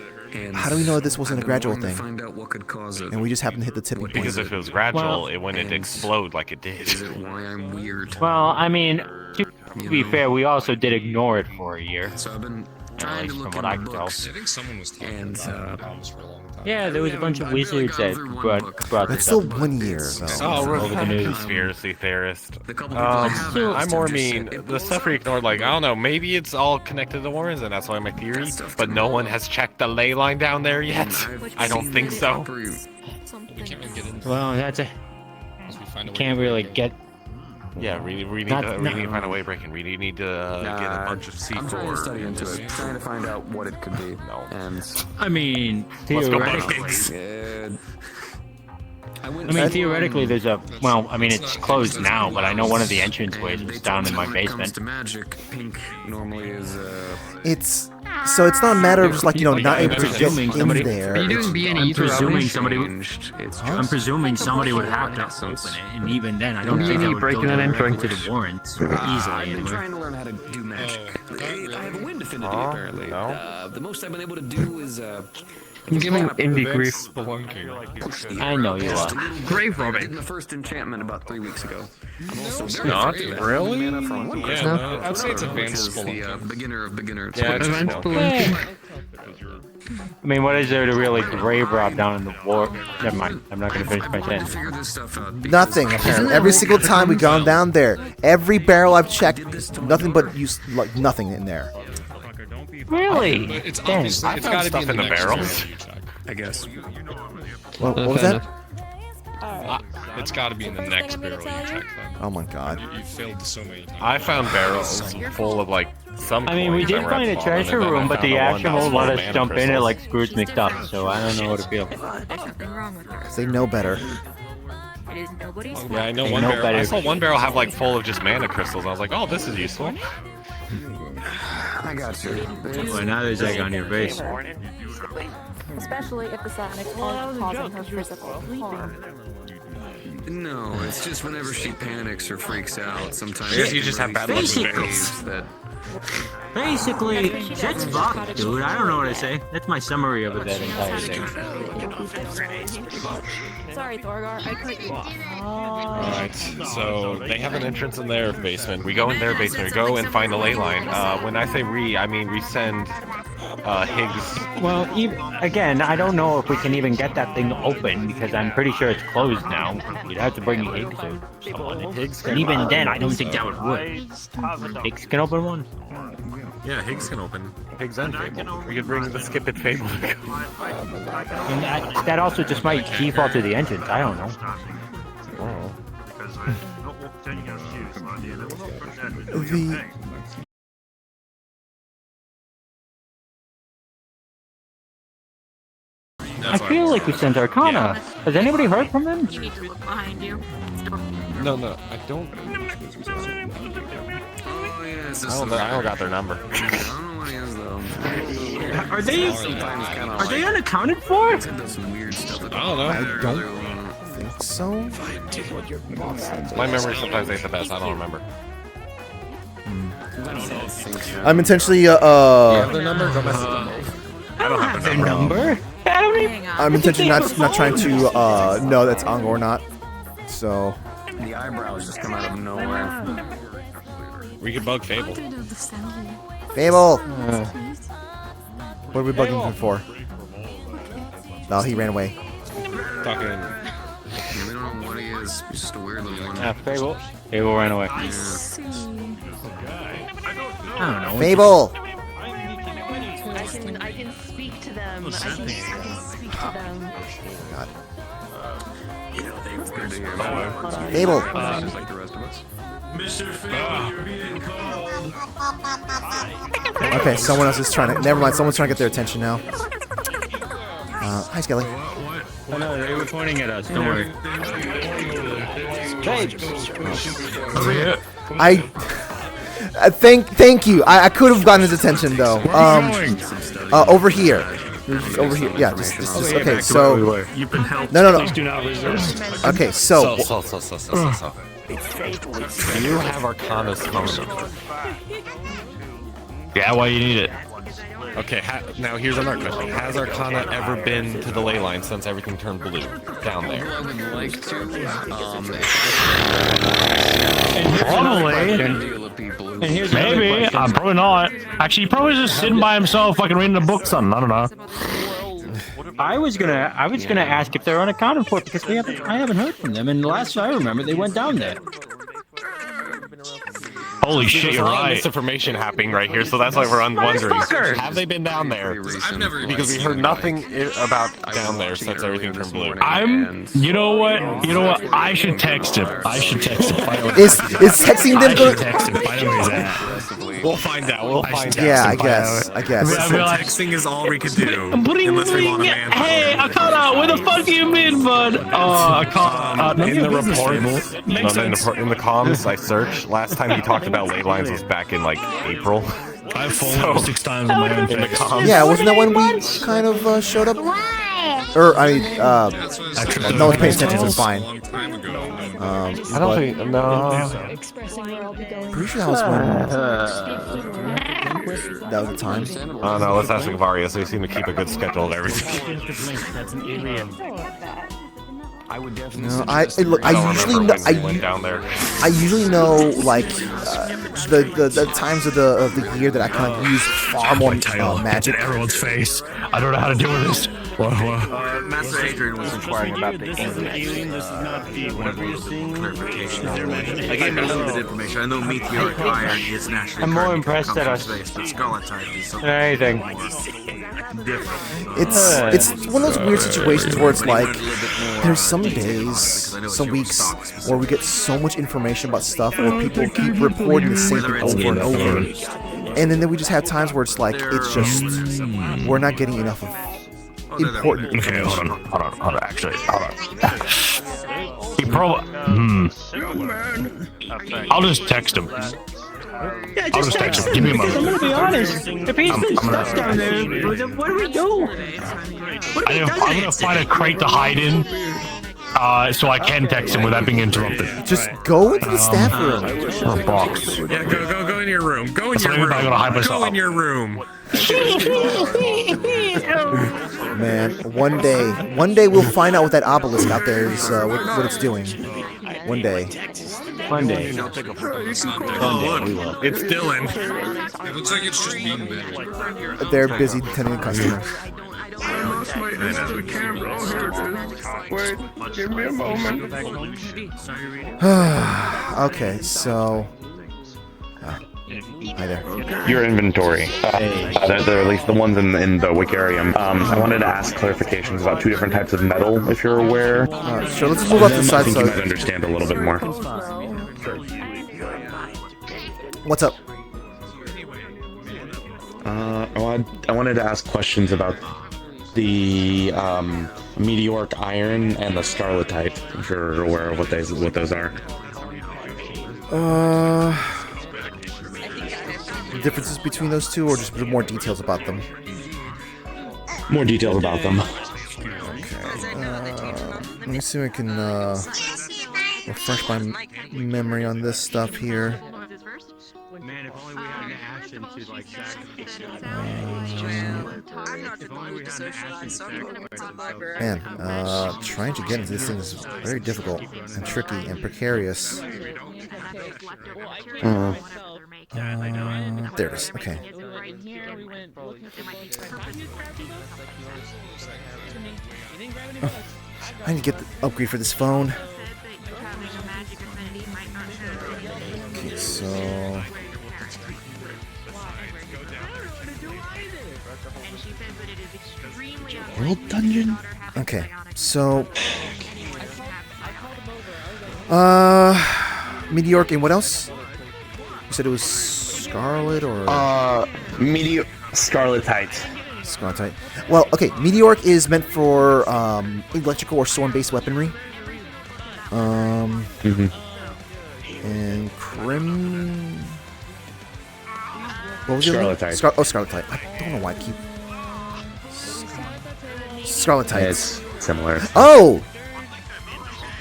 how do we know this wasn't a gradual thing? Find out what could cause it. And we just happened to hit the tipping point. Because if it was gradual, it wouldn't explode like it did. Is it why I'm weird? Well, I mean, to be fair, we also did ignore it for a year. So I've been At trying least to from look what in I the can tell. books. I think someone was talking about problems for a long time. Yeah, there was a bunch of wizards that brought That's this still up 1 year, though. Oh, over the news. conspiracy theorist. have I'm more mean. The stuff we ignored, like, I don't know, maybe it's all connected to Warrens, and that's why my theory, but no one has checked the ley line down there yet. I don't think so. Well, that's a... Can't really get... Yeah, we need Not- to no. find a way of breaking. We need to get a bunch of C4. I'm trying to study into it, trying to find out what it could be. No. And I mean, Let's go theoretically... I theoretically, there's a... Well, I mean, it's closed now, but I know one of the entranceways is down in my When it comes basement. to magic, pink normally is It's so it's not a matter of just like not able to get presuming in somebody- there. Are you doing B and E I'm presuming somebody would... It's I'm presuming somebody would have to open it, and even then, I don't think that would breaking go and entering. directly to the warrants I've easily. been Anyway. trying to learn how to do magic. I have a wind affinity apparently. no. The most I've been able to do is I'm giving indie grief. I know you are. Grave I did robbing. the first enchantment about 3 weeks ago. I'm also very Not effective at really? mana from one Yeah, crystal. no, I'd say it's Which advanced is the beginner of beginners. Yeah, it's Advanced cool. I mean, what is there to really grave rob down in the war? Never mind. I'm not going to finish my Wanted to sentence. figure this stuff out. Nothing apparently. Every single time we've gone down there, every barrel I've checked, nothing but like nothing in there. Really? But it's Damn. obviously I it's found got to be stuff in in the the next barrels. barrel you check. I guess. What was that? It's got to be in the next barrel you check. Then. Oh my god. You failed so many times. I found barrels full of like some. I mean, we coins did that were find at a the bottom, treasure and then I room, but found the one that action was won't full let of us mana jump in it crystals. like Scrooge McDuck, so I don't know what to feel. There's something wrong with her. They know better. It is nobody's fault. Yeah, I know They one know barrel. I better. saw one barrel have like full of just mana crystals. And I was like, oh, this is useful. I got you. Well, now there's egg on your face. Especially if the psionics aren't causing her physical harm. No, it's just whenever she panics or freaks out, sometimes I guess you just have bad luck with Basically. barrels. that Basically, shit's fucked, dude. I don't know what to say. That's my summary of that entire thing. Sorry, Thorgar, I cut you off. Alright, so they have an entrance in their basement. We go in their basement. We go and find the ley line. When I say I mean we send Higgs. Well, again, I don't know if we can even get that thing open because I'm pretty sure it's closed now. You'd have to bring Higgs or someone. And even then, I don't think that would work. Higgs can open one. Yeah, Higgs can open. Higgs and Fable. We could bring the Skip It Fable. And that also just might default to the entrance. I don't know. The I feel like we sent Arcana. Has anybody heard from them? You need to look behind you. No, I don't. oh yeah, it's just I don't got their number. I don't know what he is though. Are they? Sometimes kind of Are they unaccounted for? does some weird stuff. I don't know. I don't think so. My memory sometimes ain't the best. I don't remember. I'm intentionally Their number? Go message them. I don't have their number. I don't even. I'm intentionally not trying to know that's Ongo or not. So The eyebrows just come out of nowhere. We could bug Fable. Fable. What are we bugging him for? Oh, he ran away. Fucking. We don't know what he is. He's just a weird little one. Fable. Fable ran away. I don't know. Fable. I can speak to them. I can speak to them. God. Good to hear. Abel. Just like the rest of us. Mr. Fable, you're being called. Okay, someone else is trying to. Never mind. Someone's trying to get their attention now. Hi, Skelly. Oh no, they were pointing at us. Don't worry. Hey. Thank you. I could have gotten his attention though. Over here. Over here. Yeah. Just okay. So. You've been helped. No. Please do not resist. Okay. So. Do you have Arcana's phone number? Yeah, why you need it? Okay, now here's another question. Has Arcana ever been to the ley line since everything turned blue down there? I would like to. Probably. Maybe. Probably not. Actually, he probably just sitting by himself, fucking reading a book, something. I don't know. I was gonna ask if they're unaccounted for because I haven't heard from them, and the last I remember they went down there. Holy shit, There's you're a lot of right. misinformation happening right here, so that's why we're wondering. Have they been down there? Because we heard nothing about down there since everything turned blue. You know what? I should text him. Is texting them I good? should text him. Find out where he's at. We'll find out. Yeah, I guess. Texting is all we could do. Unless we want a man. Hey, Akana, where the fuck you been, bud? Akana. In the reports, in the comms I searched, last time he talked about ley lines was back in like April. I've fallen 6 times on my own in the face. comms. Yeah, wasn't that when we kind of showed up? Or I mean, no one's paying attention, so it's fine. I don't think no. Pretty sure that was when. That was the time. Oh no, let's ask Wiccarium. They seem to keep a good schedule of everything. I would definitely. No, I usually know. I usually know like the times of the year that I kind of use far more magic. In everyone's face. I don't know how to deal with this. Master Adrian was inquiring about the English. Clarification. I gave him a little bit of information. I know meteoric iron is naturally. I'm more impressed at us. But scarletite is something. Anything. It's one of those weird situations where it's like there's some days, some weeks where we get so much information about stuff where people keep reporting the same thing over and over, and then we just have times where it's like it's just we're not getting enough of important information. Okay, hold on. Actually, hold on. He probably. I'll just text him. Yeah, I'll just text him. Give me a moment. I'm gonna be honest. If he's been stuck down there, what do we do? I'm gonna find a crate to hide in, so I can text him without being interrupted. Just go into the staff room. Or box. Yeah, go in your room. Go in That's your room. what I gotta hide myself. Go in your room. Man, one day we'll find out what that obelisk out there is, what it's doing. One day. One day. Oh, look. It's Dylan. It looks like it's just being bad. They're busy tending to customers. Wait, give me a moment. Okay, so. Hi there. Your inventory, or at least the ones in the Wiccarium. I wanted to ask clarifications about 2 different types of metal, if you're aware. Sure, let's move up to the side. I think you might understand a little bit more. What's up? I wanted to ask questions about the meteoric iron and the scarletite. I'm sure you're aware of what those are. Differences between those two, or just more details about them? More details about them. Okay. Let me see if I can refresh my memory on this stuff here. Man, if only we had an action to like Man, trying to get into this thing is very difficult and tricky and precarious. There it is. Okay. I need to get the upgrade for this phone. Okay, so World dungeon? Okay, so Meteoric and what else? You said it was Scarlet or Scarletite. Scarletite. Well, okay, Meteoric is meant for electrical or storm-based weaponry. And Crim. What was Scarletite. Scarletite. I don't know why I keep. Scarletite. It's similar. Oh.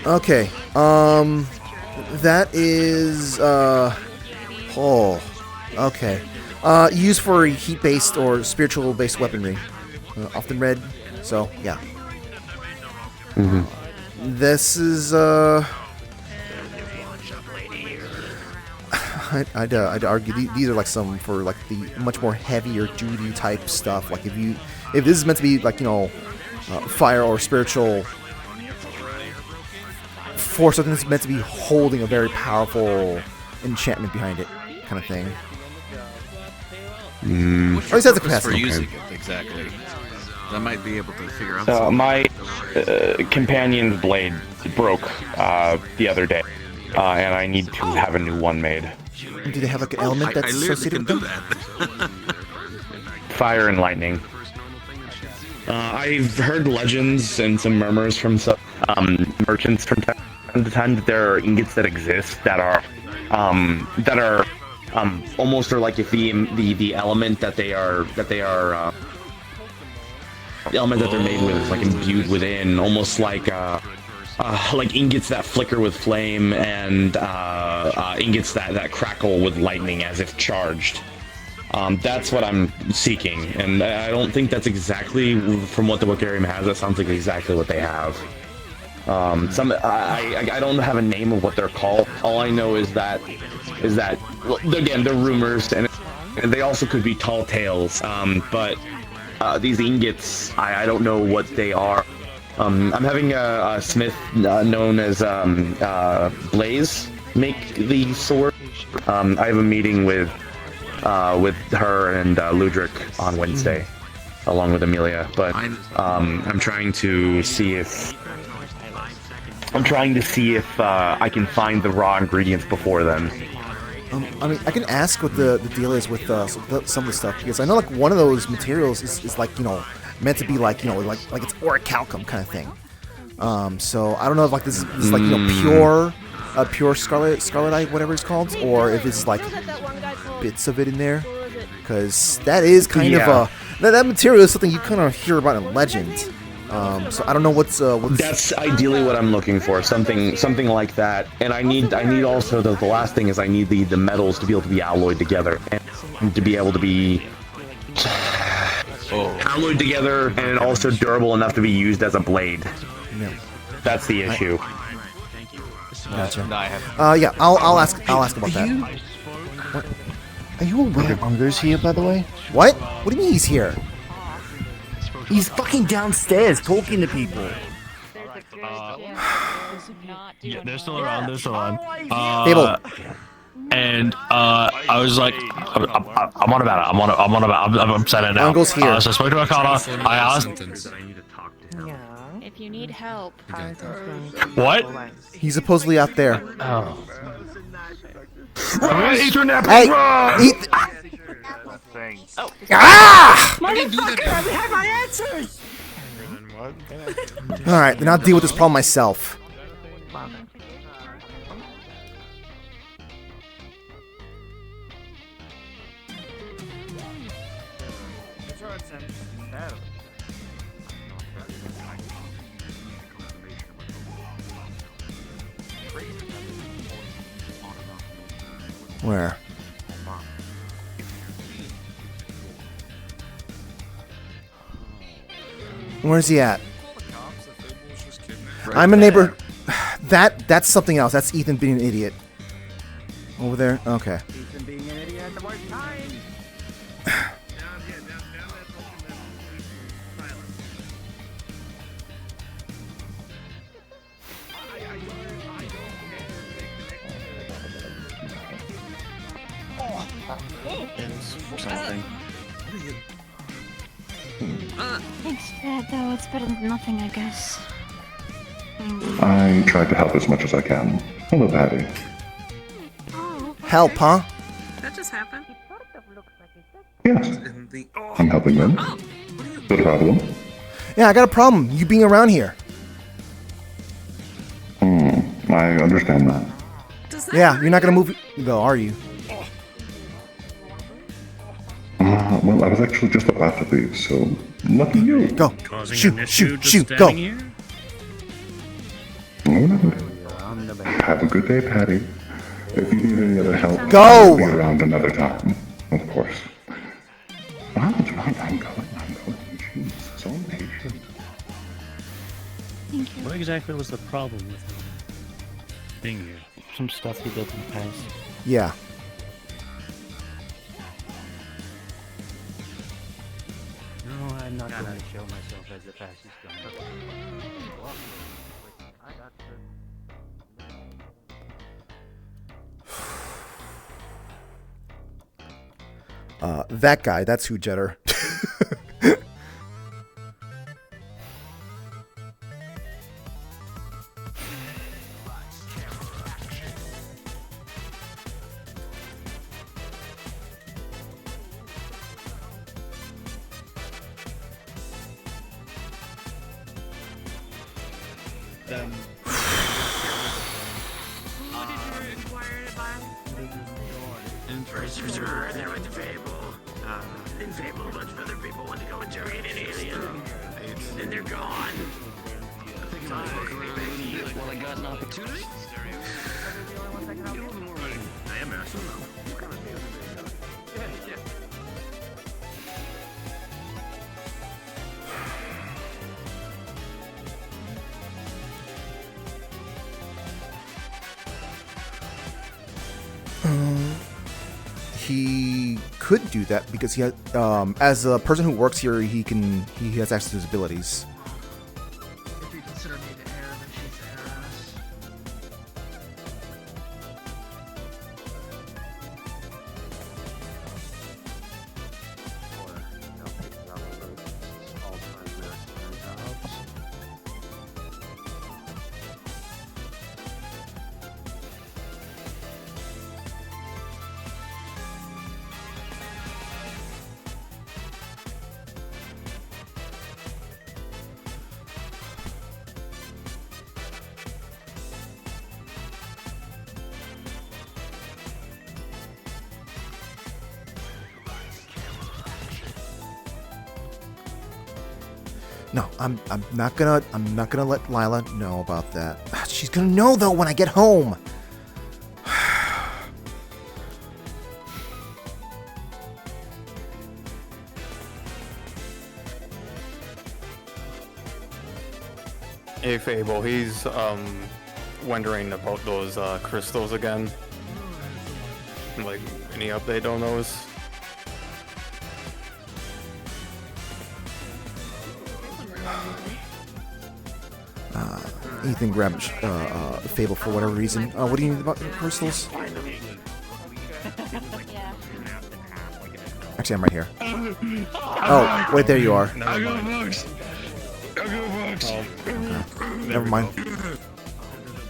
Okay. That is. Oh. Okay. Used for heat-based or spiritual-based weaponry. Often read. So yeah. This is. I'd argue these are like some for like the much more heavier duty type stuff. Like if this is meant to be like fire or spiritual for something that's meant to be holding a very powerful enchantment behind it, kind of thing. Or at least that's the capacity. For using it, exactly. I might be able to figure out. My companion's blade broke the other day, and I need to have a new one made. Do they have like an element that's associated with them? Fire and lightning. I've heard legends and some murmurs from some merchants from time to time that there are ingots that exist that are almost or like if the element that they are the element that they're made with is like imbued within, almost like ingots that flicker with flame and ingots that crackle with lightning as if charged. That's what I'm seeking, and I don't think that's exactly from what the Wiccarium has. That sounds like exactly what they have. I don't have a name of what they're called. All I know is that well, again, they're rumors, and they also could be tall tales. But these ingots, I don't know what they are. I'm having a smith known as Blaze make the sword. I have a meeting with her and Ludric on Wednesday, along with Amelia. But I'm trying to see if I can find the raw ingredients before then. I mean, I can ask what the deal is with some of the stuff, because I know like one of those materials is like meant to be like like it's orichalcum kind of thing. So I don't know if like this is like pure scarletite, whatever it's called, or if it's like bits of it in there, because that is kind of that material is something you kind of hear about in legend. So I don't know what's That's ideally what I'm looking for, something like that. And I need also the last thing is I need the metals to be able to be alloyed together and to be able to be alloyed together and also durable enough to be used as a blade. Yeah. That's the issue. Gotcha. Yeah, I'll ask about that. What? Are you aware Unger's here, by the way? What? What do you mean he's here? He's fucking downstairs talking to people. Yeah, they're still around. They're still on. Fable. And I was like, I'm on about it. I'm set it now. Uncle's here. So I spoke to Arcana. I asked. If you need help. What? He's supposedly out there. Oh. Hey! Ah! Motherfucker, I have my answers! Alright, then I'll deal with this problem myself. Where? Where's he at? I'm a neighbor. That's something else. That's Ethan being an idiot. Over there? Okay. Ethan being an idiot at the worst time. Something. Thanks for that, though. It's better than nothing, I guess. I tried to help as much as I can. Hello, Patty. Help, huh? That just happened. Yes. I'm helping them. No problem. Yeah, I got a problem. You being around here. I understand that. Yeah, you're not gonna move though, are you? Well, I was actually just about to leave, so lucky you. Go. Causing an issue just Shoot, go. standing here? Oh, no. Have a good day, Patty. If you need any other help, Go! I'll be around another time, of course. I'm going. Jeez, so impatient. What exactly was the problem with being here? Some stuff he did in the past. Yeah. No, I'm not going to show myself as the fascist gun. That guy, that's who Jetter. He could do that because he has, as a person who works here, he has access to his abilities. If you consider me the heir, then she's the heiress. No, I'm not gonna let Lila know about that. She's gonna know though when I get home. Hey Fable, he's wondering about those crystals again. Like, any update on those? Ethan grabbed Fable for whatever reason. What do you need about crystals? Actually, I'm right here. Oh, wait, there you are. I got a box. Never mind.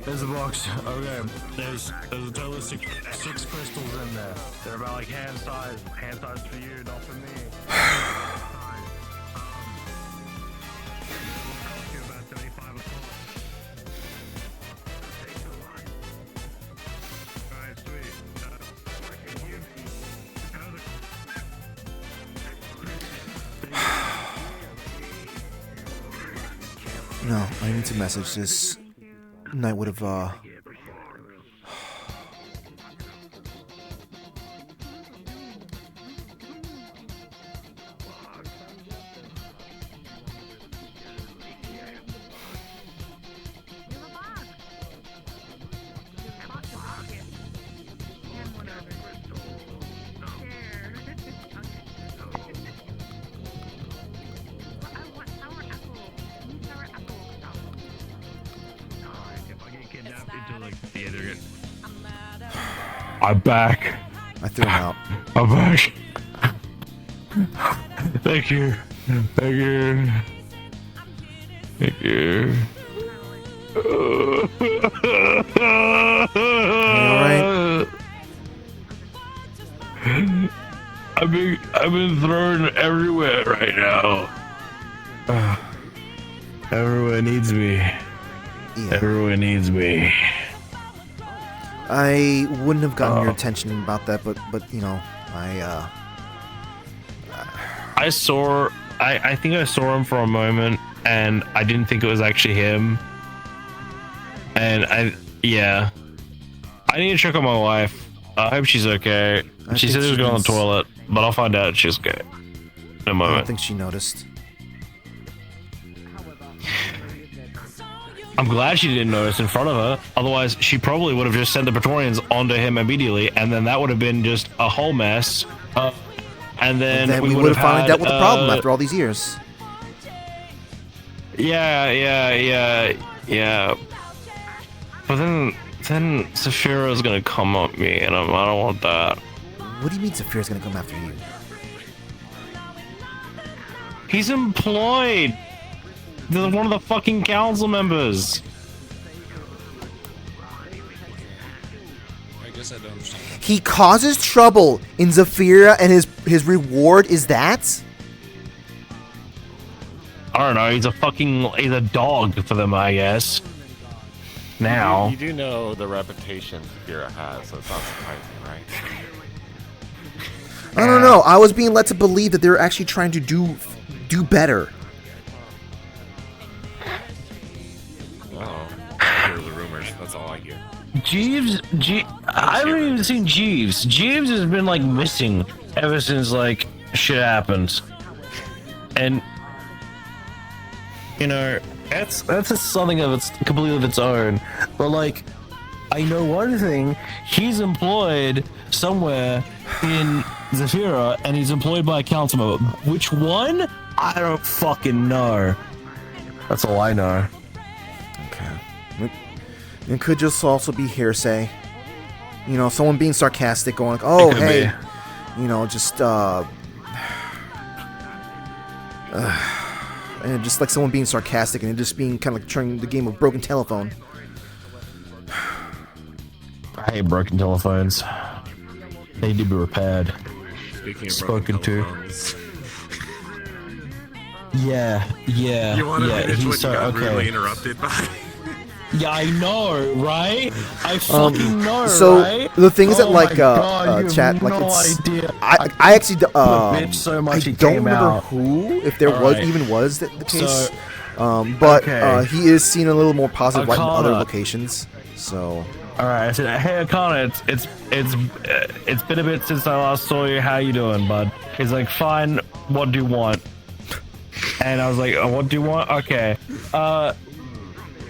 There's a box. Okay. There's a total of six crystals in there. They're about like hand size for you, not for me. No, I need to message this. Knight would have, I'm back. I threw him out. I'm back. Thank you. Thank you. Thank you. Alright? I've been thrown everywhere right now. Everyone needs me. Yeah. Everyone needs me. I wouldn't have gotten your attention about that, but you know, I think I saw him for a moment, and I didn't think it was actually him. And I need to check on my wife. I hope she's okay. She said she was going on the toilet, but I'll find out if she's okay in a moment. I don't think she noticed. I'm glad she didn't notice in front of her. Otherwise, she probably would have just sent the Praetorians onto him immediately, and then that would have been just a whole mess. And then we would have finally dealt with the problem after all these years. Yeah. But then Saphira's gonna come at me, and I don't want that. What do you mean Saphira's gonna come after you? He's employed. They're one of the fucking council members. I guess I don't understand. He causes trouble in Zafira, and his reward is that? I don't know. He's a dog for them, I guess. Now. You do know the reputation Saphira has, so it's not surprising, right? I don't know. I was being led to believe that they're actually trying to do better. Oh, I hear the rumors. That's all I hear. I haven't even seen Jeeves. Jeeves has been like missing ever since like shit happened, and you know that's just something completely of its own. But like, I know one thing: he's employed somewhere in Zafira, and he's employed by a council member. Which one? I don't fucking know. That's all I know. It could just also be hearsay. You know, someone being sarcastic, going like, "Oh, hey," you know, just and just like someone being sarcastic and just being kind of like trying the game of broken telephone. I hate broken telephones. They need to be repaired. Speaking of Spoken to. Yeah. You want to finish he's what you got okay. rudely interrupted by? Yeah, I know, right? I fucking know, so right? the thing is that like God, chat, like no it's, idea. I actually bitch so much I he don't came remember out. who, if there Alright. was the case. So, But okay. he is seen a little more positive light in other Akana. locations. So. All right, I said, "Hey, Akana, it's been a bit since I last saw you. How you doing, bud?" He's like, "Fine. What do you want?" And I was like, "What do you want?" Okay. I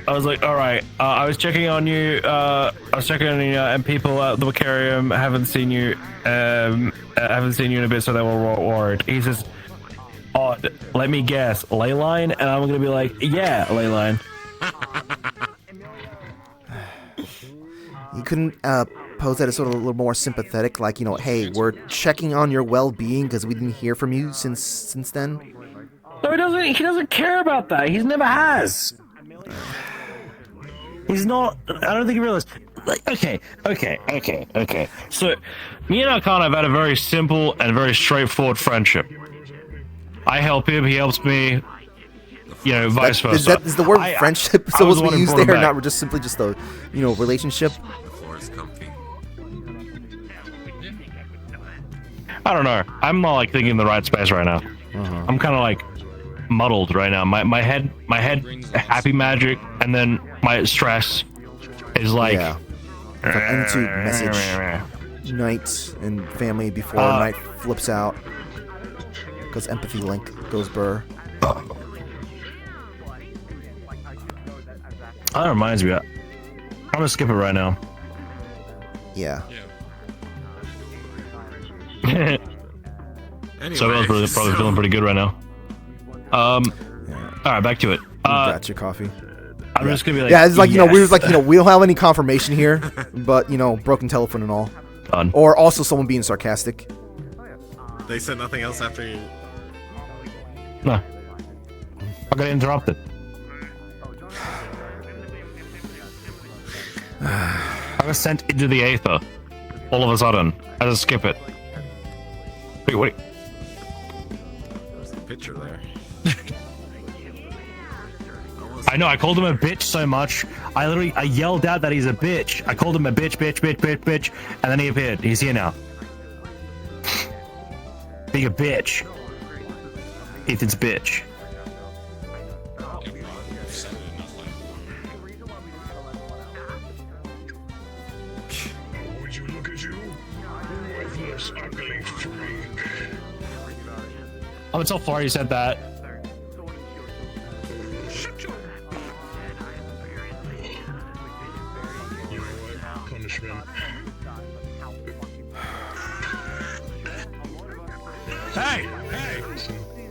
was like, "All right." I was checking on you. And people at the Wiccarium haven't seen you. Haven't seen you in a bit, so they were worried. He says, "Odd. Let me guess, Leyline," and I'm gonna be like, "Yeah, Leyline." You couldn't pose that as sort of a little more sympathetic, like, you know, "Hey, we're checking on your well-being because we didn't hear from you since then." No, he doesn't care about that. He never has. He's not. I don't think he realized. Like, okay. So, me and Akana have had a very simple and very straightforward friendship. I help him, he helps me. You know, vice versa. Is the word friendship supposed to be used there, back. not just simply just a, you know, relationship? I don't know. I'm not like thinking in the right space right now. I'm kind of like muddled right now. My head, happy magic, and then my stress is like. Yeah. It's like I need to message night and family before night flips out because empathy link goes burr. That reminds me. I'm gonna skip it right now. Yeah. So I was probably feeling pretty good right now. All right, back to it. Got your coffee. I'm just gonna be like, yeah, it's like, you know, we yes. was like, you know, we don't have any confirmation here, but, you know, broken telephone and all. Done. Or also someone being sarcastic. They said nothing else after you. No. I got interrupted. I got sent into the aether. All of a sudden. I just skip it. Wait. There's a picture there. I know, I called him a bitch so much. I yelled out that he's a bitch. I called him a bitch, and then he appeared. He's here now. Being a bitch. Ethan's bitch. Would you look at you? Worthless, ugly freak. I'm so far you said that. Punishment. Hey!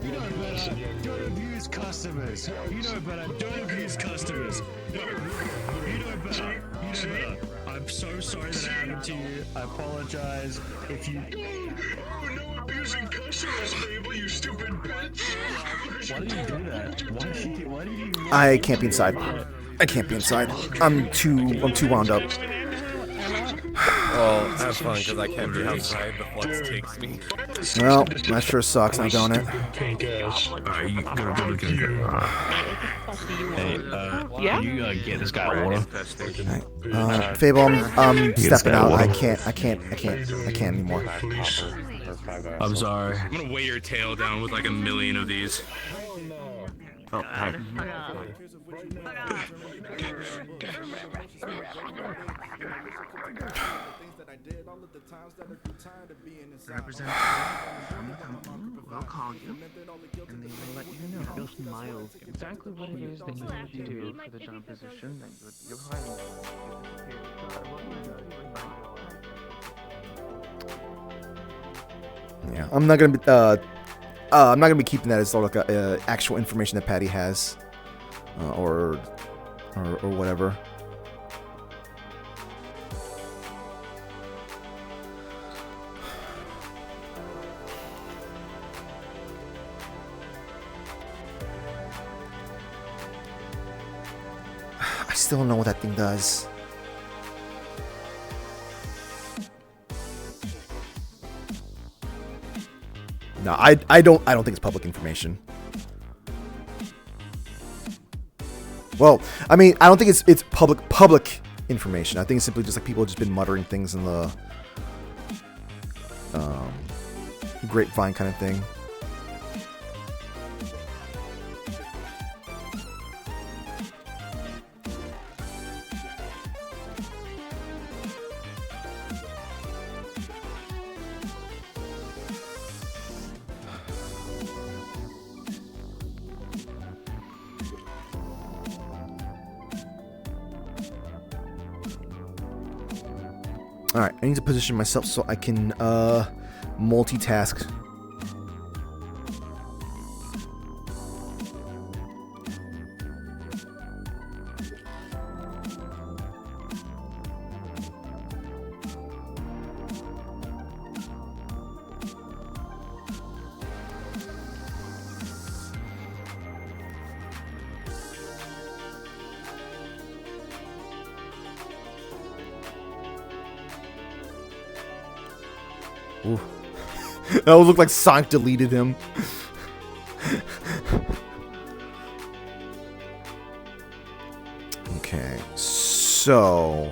You know better. Don't abuse customers. You know better. Don't abuse customers. You know better. I'm so sorry that happened to you. I apologize if you. Oh, no abusing customers, Mabel, you stupid bitch. Why did you do that? Why did you? I can't be inside. I can't be inside. I'm too wound up. Well, have fun, because I can't be outside. The flux takes me. Well, that sure sucks, now don't it? You gotta go to Hey, yeah? you get this guy water. Fable, I'm stepping out. I can't anymore. I'm sorry. I'm gonna weigh your tail down with like 1 million of these. Oh, hi. I'll call you, and they will let you know. You'll smile exactly what it is that you need to do for the job position that you're hiring. Yeah, I'm not gonna be keeping that as sort of like actual information that Patty has, or whatever. I still don't know what that thing does. No, I don't think it's public information. Well, I mean, I don't think it's public information. I think it's simply just like people have just been muttering things in the grapevine kind of thing. Alright, I need to position myself so I can multitask. Ooh. That would look like Sonic deleted him. Okay, so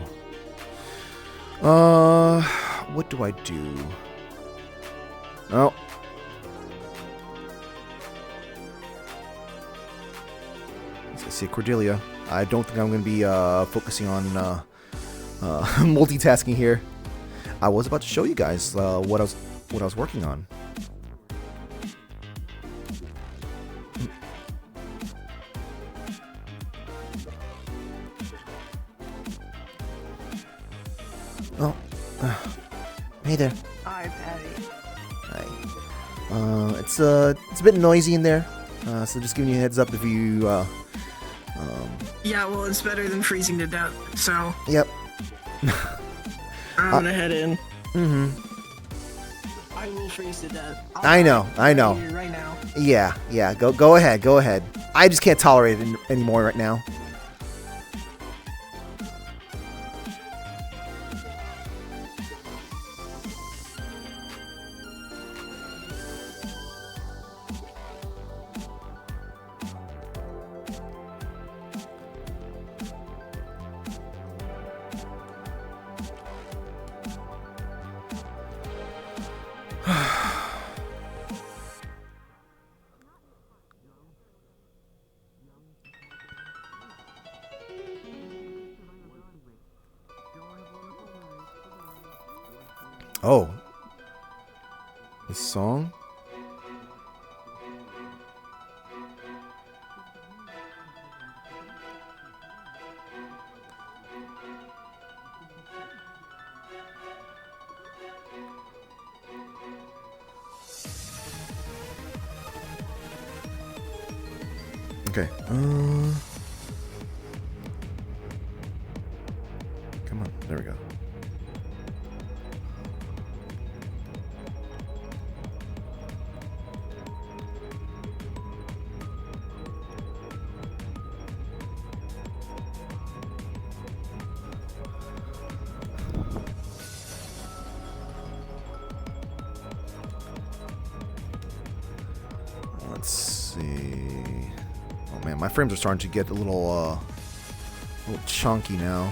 what do I do? Oh. Let's see, Cordelia. I don't think I'm going to be focusing on multitasking here. I was about to show you guys what I was working on. Oh, hey there. Hi, Patty. Hi. It's a bit noisy in there, so just giving you a heads up if you Yeah, well, it's better than freezing to death, so. Yep. I'm gonna head in. Mm-hmm. I will freeze to death. I know. Right now. Yeah. Go ahead. I just can't tolerate it anymore right now. Oh. This song? Okay. Come on. There we go. Let's see. Oh man, my frames are starting to get a little chunky now.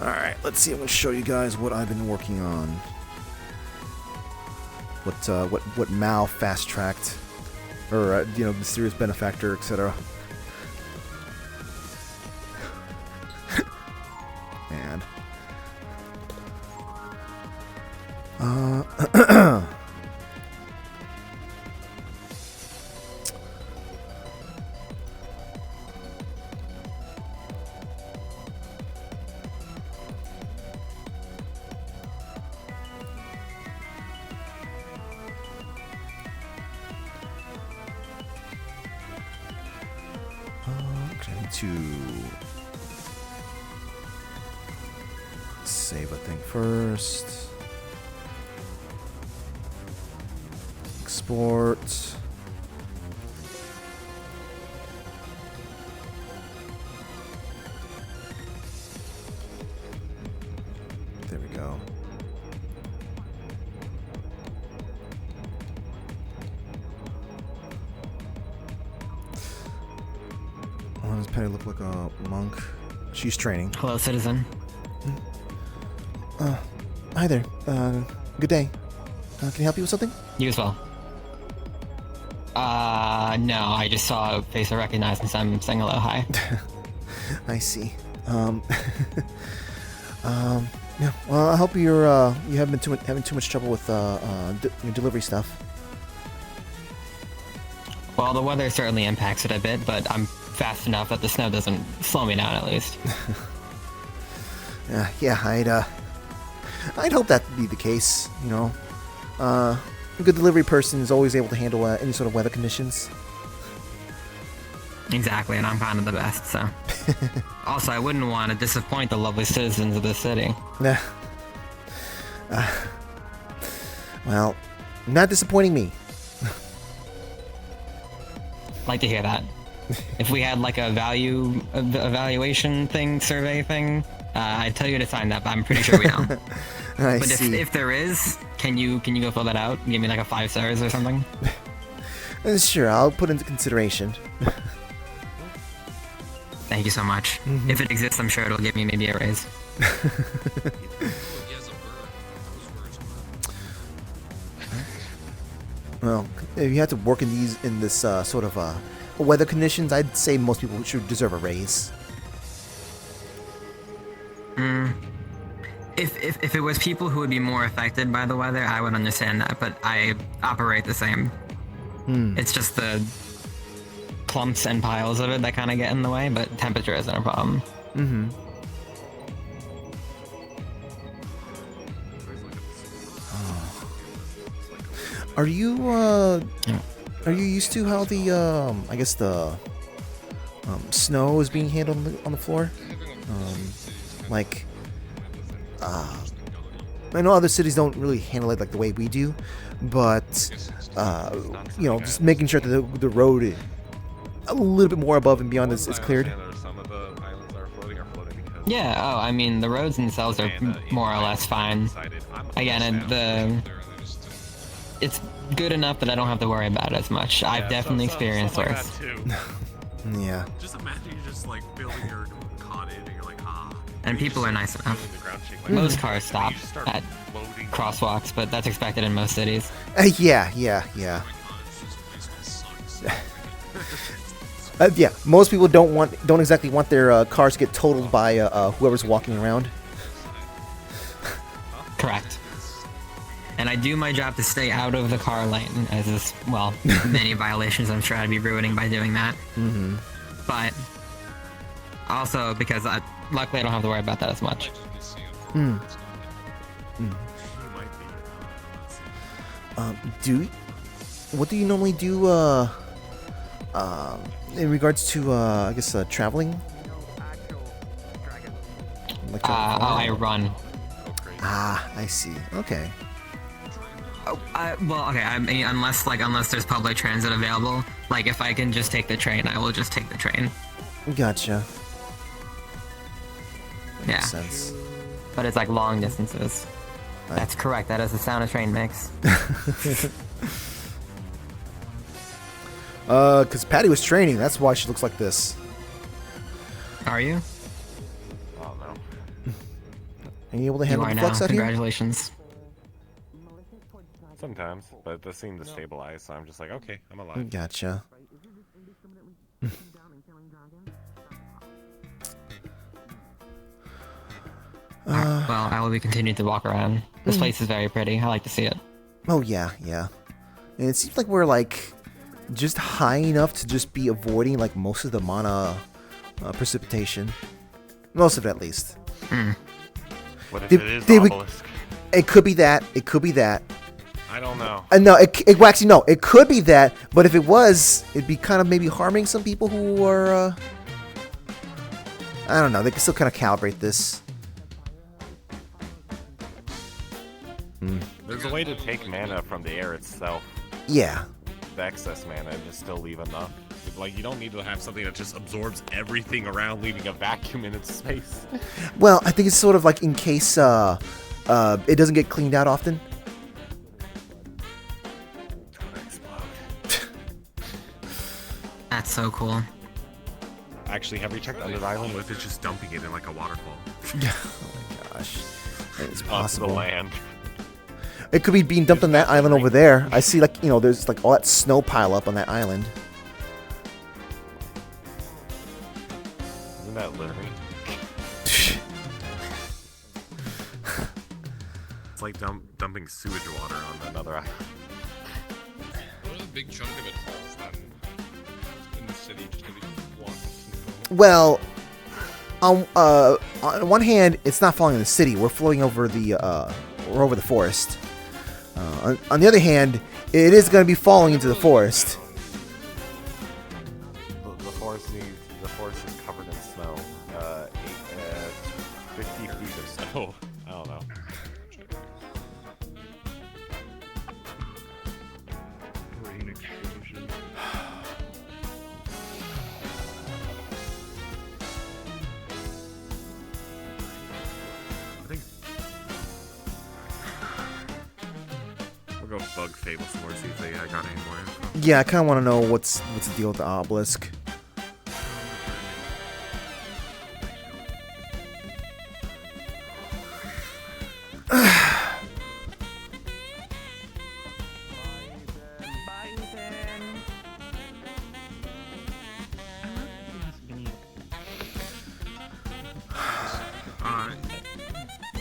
All right, let's see. I'm gonna show you guys what I've been working on. What Mal fast tracked, or mysterious benefactor, etc. And I need to save a thing first. Export. There we go. Oh, does Penny look like a monk? She's training. Hello, citizen. Hi there. Good day. Can I help you with something? You as well. No, I just saw a face I recognized, and so I'm saying hello, hi. I see. Yeah. Well, I hope you haven't been having too much trouble with your delivery stuff. Well, the weather certainly impacts it a bit, but I'm fast enough that the snow doesn't slow me down, at least. Yeah, I'd hope that would be the case. A good delivery person is always able to handle any sort of weather conditions. Exactly, and I'm kind of the best, so. Also, I wouldn't want to disappoint the lovely citizens of this city. Nah. Well, not disappointing me. Like to hear that. If we had like a evaluation thing, survey thing, I'd tell you to sign that, but I'm pretty sure we don't. But if there is, can you go fill that out? Give me like a 5 stars or something? Sure, I'll put into consideration. Thank you so much. If it exists, I'm sure it'll give me maybe a raise. Well, if you have to work in this sort of weather conditions, I'd say most people should deserve a raise. If it was people who would be more affected by the weather, I would understand that, but I operate the same. It's just the clumps and piles of it that kind of get in the way, but temperature isn't a problem. Are you Are you used to how the I guess the snow is being handled on the floor? Like, I know other cities don't really handle it like the way we do, but you know, just making sure that the road is a little bit more above and beyond is cleared. Yeah, oh, I mean, the roads themselves are more or less fine. Again, it's good enough that I don't have to worry about it as much. I've definitely experienced worse. Yeah. Just imagine you just like building your cottage and you're like, ah. And people are nice enough. Most cars stop at crosswalks, but that's expected in most cities. Yeah. Yeah, most people don't exactly want their cars to get totaled by whoever's walking around. Correct. And I do my job to stay out of the car lane, as is, well, many violations I'm sure I'd be ruining by doing that. Mm-hmm. But also because luckily I don't have to worry about that as much. What do you normally do in regards to I guess traveling? Like I run. Ah, I see. Okay. Well, okay. I mean, unless there's public transit available, like if I can just take the train, I will just take the train. Gotcha. Yeah. Makes sense. But it's like long distances. That's correct. That is the sound a train makes. Because Patty was training. That's why she looks like this. Are you? Oh no. Are you able to handle the flux out here? Congratulations. Sometimes, but it does seem to stabilize, so I'm just like, okay, I'm alive. Gotcha. Well, I will be continuing to walk around. This place is very pretty. I like to see it. Oh yeah. And it seems like we're like just high enough to just be avoiding like most of the mana precipitation. Most of it, at least. What if it is obelisk? It could be that. It could be that. I don't know. No, actually, no. It could be that, but if it was, it'd be kind of maybe harming some people who are. I don't know. They can still kind of calibrate this. There's a way to take mana from the air itself. Yeah. The excess mana and just still leave enough. Like, you don't need to have something that just absorbs everything around, leaving a vacuum in its space. Well, I think it's sort of like in case it doesn't get cleaned out often. That's so cool. Actually, have you checked under the island? What if it's just dumping it in like a waterfall? Oh my gosh. It's possible. The land. It could be being dumped on that island over there. I see, like, there's like all that snow pile up on that island. Isn't that living? It's like dumping sewage water on another island. What if a big chunk of it falls then in the city just gonna be blocked? Well, on one hand, it's not falling in the city. We're floating over we're over the forest. On the other hand, it is going to be falling into the forest. The forest is covered in snow. 50 feet of snow. I don't know. Rain explosion. I think we'll go bug Fable some more, see if they got any more info. Yeah, I kind of want to know what's the deal with the obelisk.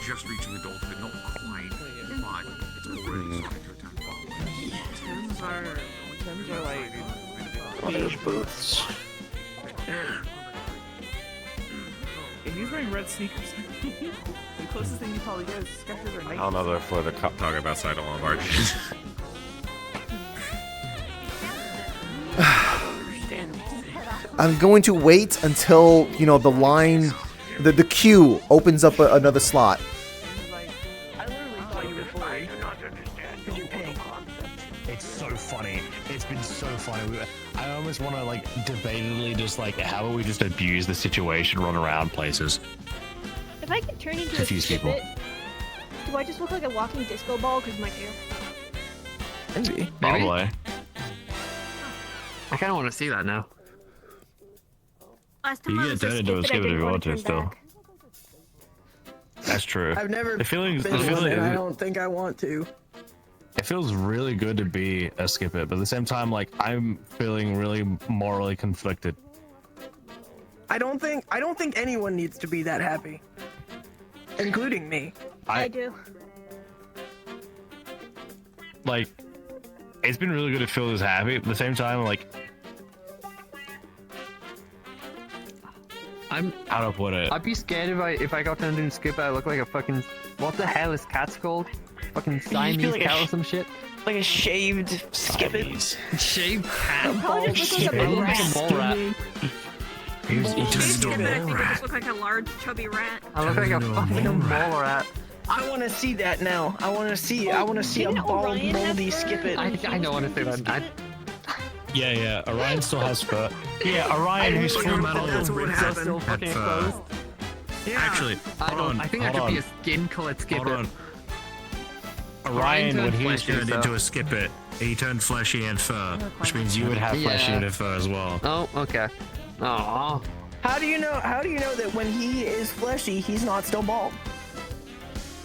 Just reaching adulthood, not quite, but it's already starting to attack bottom. Tims are like There's booths. If he's wearing red sneakers, the closest thing you probably get is Skechers or Nike. I don't know the floor the cop talking about, so I don't want to barge. I'm going to wait until the line, the queue opens up another slot. It's so funny. It's been so funny. I almost want to debatedly just how about we just abuse the situation, run around places. If I could turn into Confuse a people. Skip-It, do I just look like a walking disco ball because of my hair? Maybe. Probably. I kind of want to see that now. Last time You I get was turned into a skip if you want to still. That's true. I've never The feeling, been one, and I don't think I want to. It feels really good to be a skip it, but at the same time, I'm feeling really morally conflicted. I don't think anyone needs to be that happy, including me. I do. It's been really good to feel this happy, but at the same time, how to put it? I'd be scared if I got turned into Skip. I look like a fucking what the hell is cats called? Fucking Siamese cat or some shit. Like a shaved Skip-It. Shaved cat. Probably just look like a It looks like a rat. mole rat. He turns into a I think mole I rat. just look like a large chubby rat. I look like a fucking mole rat. I want to see that now. I want to see a bald, moldy Skip-It. I don't want to say that. Yeah. Orion still has fur. Yeah, Orion, who's full metal. That's what happened. So fucking close. Yeah. Actually, hold on. I think I hold could be on. a skin-colored Skip-It. Hold on. Orion, when he was fleshy, turned so- into a skip-it, he turned fleshy and fur, which means you would have fleshy and fur as well. Oh, okay. Aww. How do you know that when he is fleshy, he's not still bald?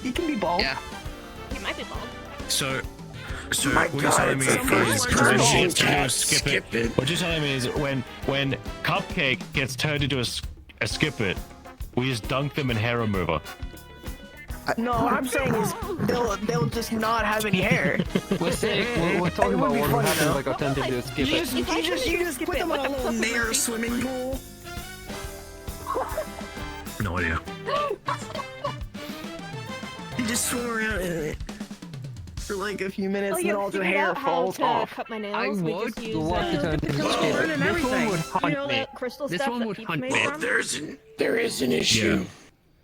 He can be bald. Yeah. He might be bald. So My what you're God, telling me it's the first is when person he gets turned into a cat skip-it. What you're telling me is when Cupcake gets turned into a skip-it, we just dunk them in hair remover. No, what I'm saying is they'll just not have any hair. We're talking about what would happen if I got turned into a Skip-It. You just put them in a little Nair swimming pool. No idea. You just swim around in it for like a few minutes, Oh, and you then all the figured hair out how falls to off. cut my I nails. We would just use love to turn into a Porn Skip-It. and This one everything. would you hunt know me. that crystal This stuff one that would Pete's hunt made me. from? There is an issue.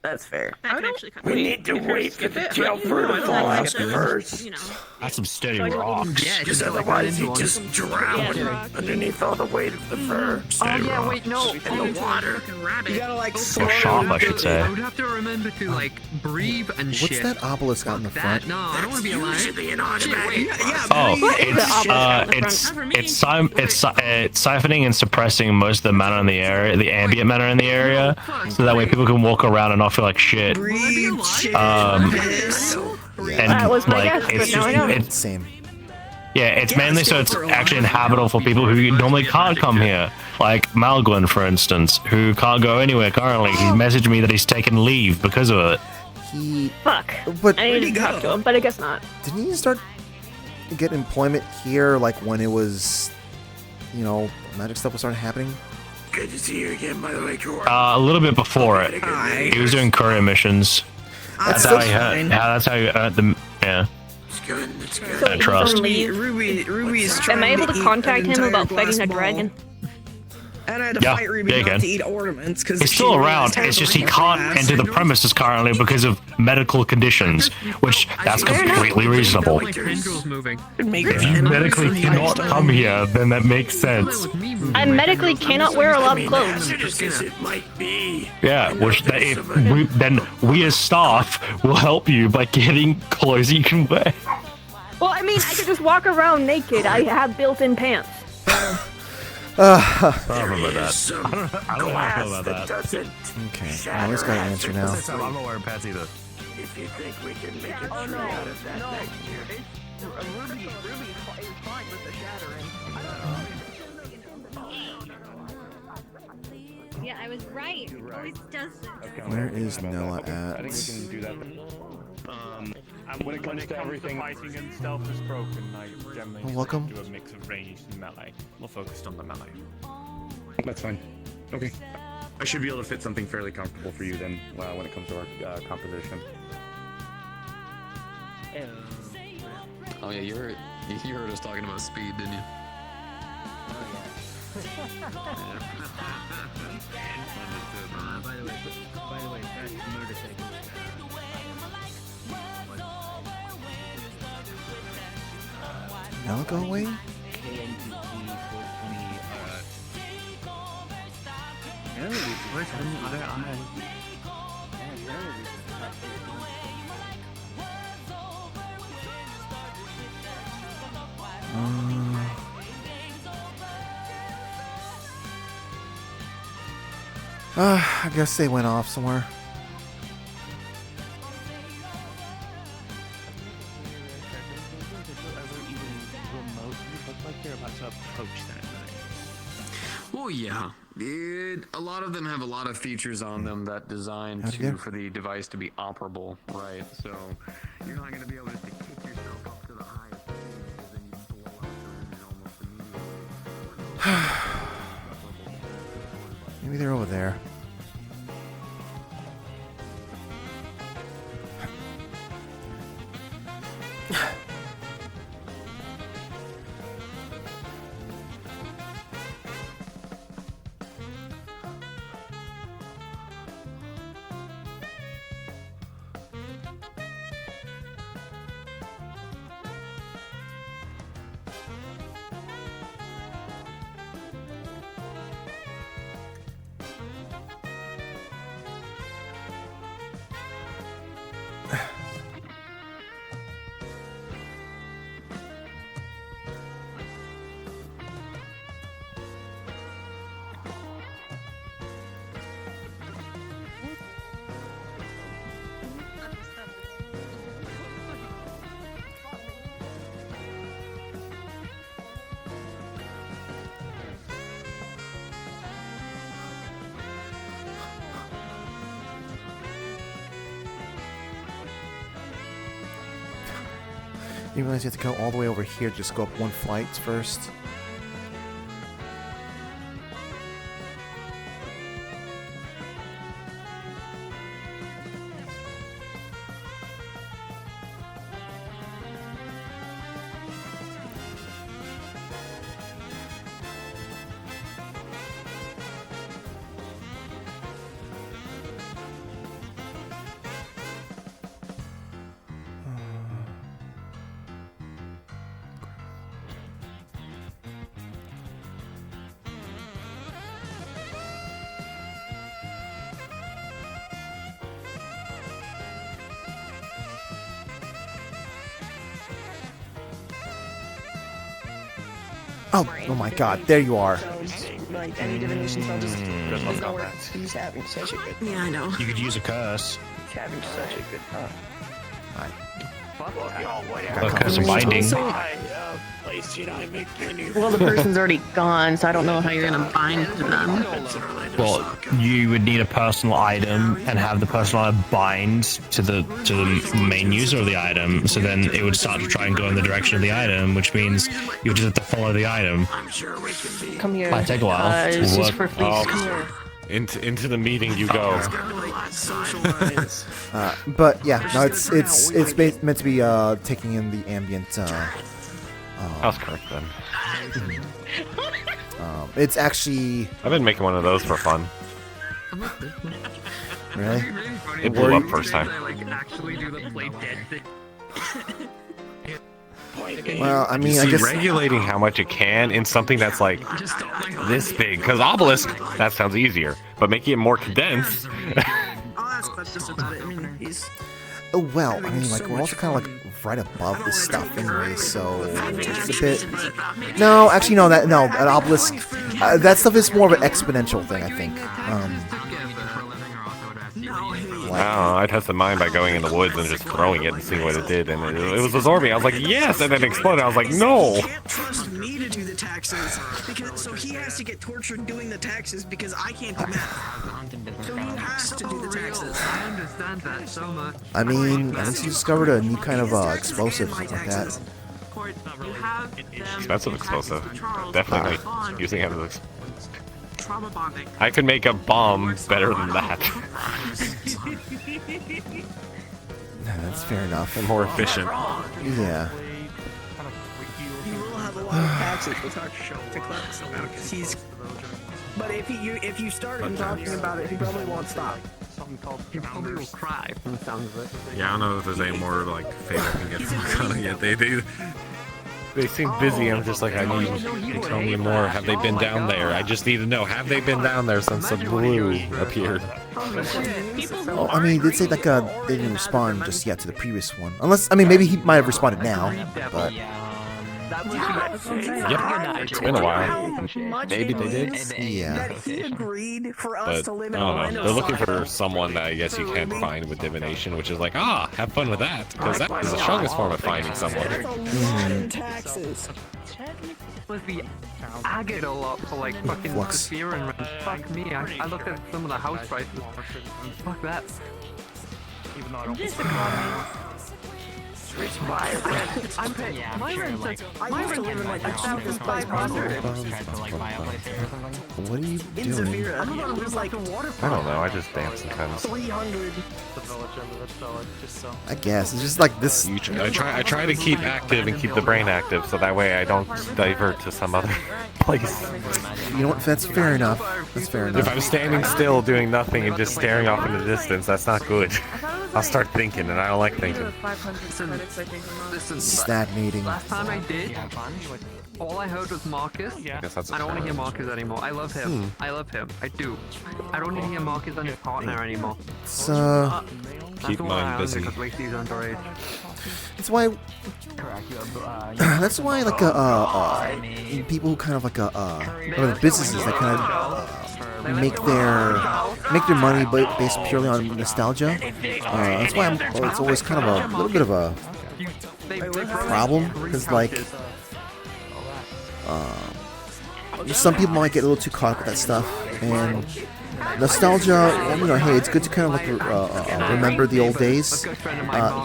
That's fair. That can actually cut We me. need to wait for the tail fur to fall off first. You know. That's some steady So I don't rocks. Yeah, Because it's like otherwise right you into just one. drown Yeah. underneath all the weight of the fur. Oh yeah, wait, no. In the water. You gotta like Or slow sharp, down. I should say. I would have to remember to breathe and shit. What's that obelisk out in the That front? no, I don't want to be alive. Usually an Shit, automatic. wait. It's siphoning and suppressing most of the mana in the area, the ambient mana in the area, so that way people can walk around and not feel like shit. Breathe, shit, piss. And That was my guess, it's but now I know. it's Same. yeah, it's mainly so it's actually inhabitable for people who normally can't come here, like Malglin, for instance, who can't go anywhere currently. He messaged me that he's taken leave because of it. He Fuck. But I need to talk to him, but I guess not. didn't he start to get employment here when it was, magic stuff was starting happening? Good to see you again, by the way, George. A little bit before it, he was doing courier missions. That's how he earned. That's how you earned the yeah. It's good. It's good. So trust. Ruby is trying Am I able to eat contact an him entire about glass fighting a ball. dragon? And I had to Yeah, fight Ruby yeah, you not can. to eat ornaments because He's still around. It's just he can't enter the premises currently because of medical conditions, which that's completely reasonable. My tendrils moving. If you medically cannot come here, then that makes sense. I medically cannot wear a lot of clothes. It might be. Yeah, which then we as staff will help you by getting clothes you can wear. Well, I mean, I could just walk around naked. I have built-in pants. I don't know about that. I don't know how I feel about that. Okay, I always got an answer now. I'm not wearing pants either. If you think we can make a tree out of that next year. Ruby is fine with the shattering. Yeah, I was right. Always does it. Where is Noah at? I think we can do that. When it comes to everything, fighting and stealth is broken, I generally Oh, welcome. do a mix of ranged and melee. More focused on the melee. that's fine. Okay. I should be able to fit something fairly comfortable for you then when it comes to our composition. Oh yeah, you heard us talking about speed, didn't you? By the way, that's motorcycle. Now go away? Where's the other eye? I guess they went off somewhere. Oh yeah, a lot of them have a lot of features on them that designed for the device to be operable, right? So you're not going to be able to kick yourself up to the highest speed because then you blow out the engine almost immediately. Maybe they're over there. You realize you have to go all the way over here, just go up one flight first. Oh my god, there you are. Like any divination spell just he's having such a good time. Yeah, I know. You could use a curse. He's having such a good time. A curse of binding. Well, the person's already gone, so I don't know how you're gonna bind to them. Well, you would need a personal item and have the personal item bind to the main user of the item. So then it would start to try and go in the direction of the item, which means you would just have to follow the item. Come here. Might take a while. This is for fleas. Come here. Into the meeting you go. But yeah, no, it's meant to be taking in the ambient. I was correct then. It's actually. I've been making one of those for fun. Really? It blew up first time. Well, I mean, See, I guess regulating how much it can in something that's like this big, because obelisk, that sounds easier, but making it more condensed. Oh well, I mean, like we're also kind of like right above this stuff anyway, so it's a bit. No, actually, no, an obelisk. That stuff is more of an exponential thing, I think. Wow, I tested mine by going in the woods and just throwing it and seeing what it did, and it was absorbing. I was like, yes, and then it exploded. I was like, no. Trust me to do the taxes, so he has to get tortured doing the taxes because I can't do math. So he has to do the taxes. I understand that so much. I mean, at least you discovered a new kind of explosive, something like that. Expensive explosive. Definitely using it as I could make a bomb better than that. That's fair enough. And more efficient. Yeah. You will have a lot of taxes. We'll talk to Clem about it. But if you start him talking about it, he probably won't stop. He probably will cry from the sounds of it. Yeah, I don't know if there's any more like fate I can get from it yet. They seem busy. I'm just like, I need to tell me more. Have they been down there? I just need to know. Have they been down there since the blue appeared? Oh, I mean, he did say like they didn't respond just yet to the previous one. Unless, I mean, maybe he might have responded now, but. Yep, it's been a while. Maybe they did. Yeah. He agreed for us But to live I in a don't line know. of They're looking sight. for someone that I guess you can't find with divination, which is like, have fun with that, because that is the strongest form of finding someone. Taxes. Was the agate a lot for like fucking Saphira and fuck me. I looked at some of the house prices. Fuck that. Even though I don't. I'm paying. My rent says my rent is like 1,500. What are you In doing? Zafira, it was like I don't know. I just dance sometimes. 300. I guess it's just like this. I try to keep active and keep the brain active, so that way I don't divert to some other place. You know what? That's fair enough. That's fair enough. If I'm standing still doing nothing and just staring off in the distance, that's not good. I'll start thinking, and I don't like thinking. Listen, Stagnating. last time I did, all I heard was Marcus. I guess that's a I don't want to hear challenge. Marcus anymore. I love him. I love him. I do. I don't need to hear Marcus and his partner anymore. It's Keep mine busy. Because Lacey's underage. That's why. That's why like people who kind of like or the businesses that kind of make their money based purely on nostalgia. That's why it's always kind of a little bit of a problem, because like some people might get a little too caught up with that stuff, and nostalgia, you know, hey, it's good to kind of like remember the old days. It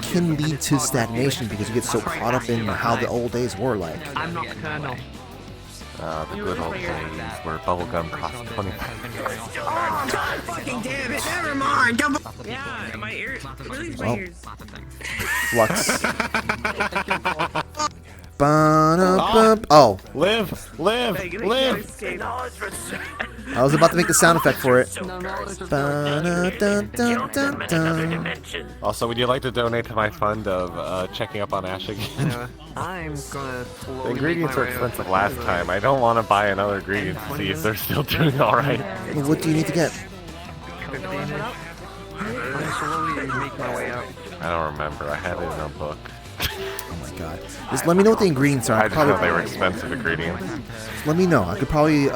can lead to stagnation because you get so caught up in how the old days were like. I'm not Colonel. The good old days where bubblegum cost 25. Oh, God fucking damn it, never mind. Yeah, my ears. Release my Well. ears. Flux. Oh. Live! I was about to make the sound effect for it. Also, would you like to donate to my fund of checking up on Ash again? I'm gonna The ingredients were expensive last time. I don't want to buy another ingredient to see if they're still doing alright. Well, what do you need to get? 15-ish. I'm slowly make my way out. I don't remember. I had it in a book. Oh my god. Just let me know what the ingredients are. I just know they were expensive ingredients. Just let me know. I could probably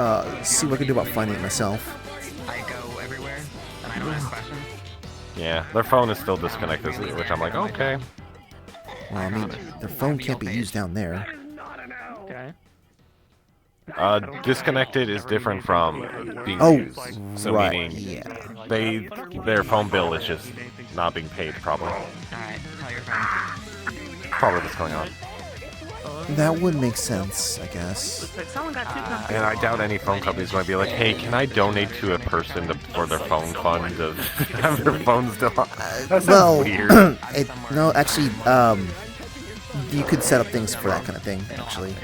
see what I can do about finding it myself. I go everywhere, and I don't ask questions. Yeah, their phone is still disconnected, which I'm like, okay. Well, I mean, their phone can't be used down there. Okay. Disconnected is different from being Oh, used. So right, meaning their phone bill is just not being paid probably. Alright, tell your friends. Probably what's going on. That would make sense, I guess. Someone got too comfortable. And I doubt any phone company is going to be like, hey, can I donate to a person for their phone fund to have their phone still on? That sounds weird. No, actually, you could set up things for that kind of thing, actually.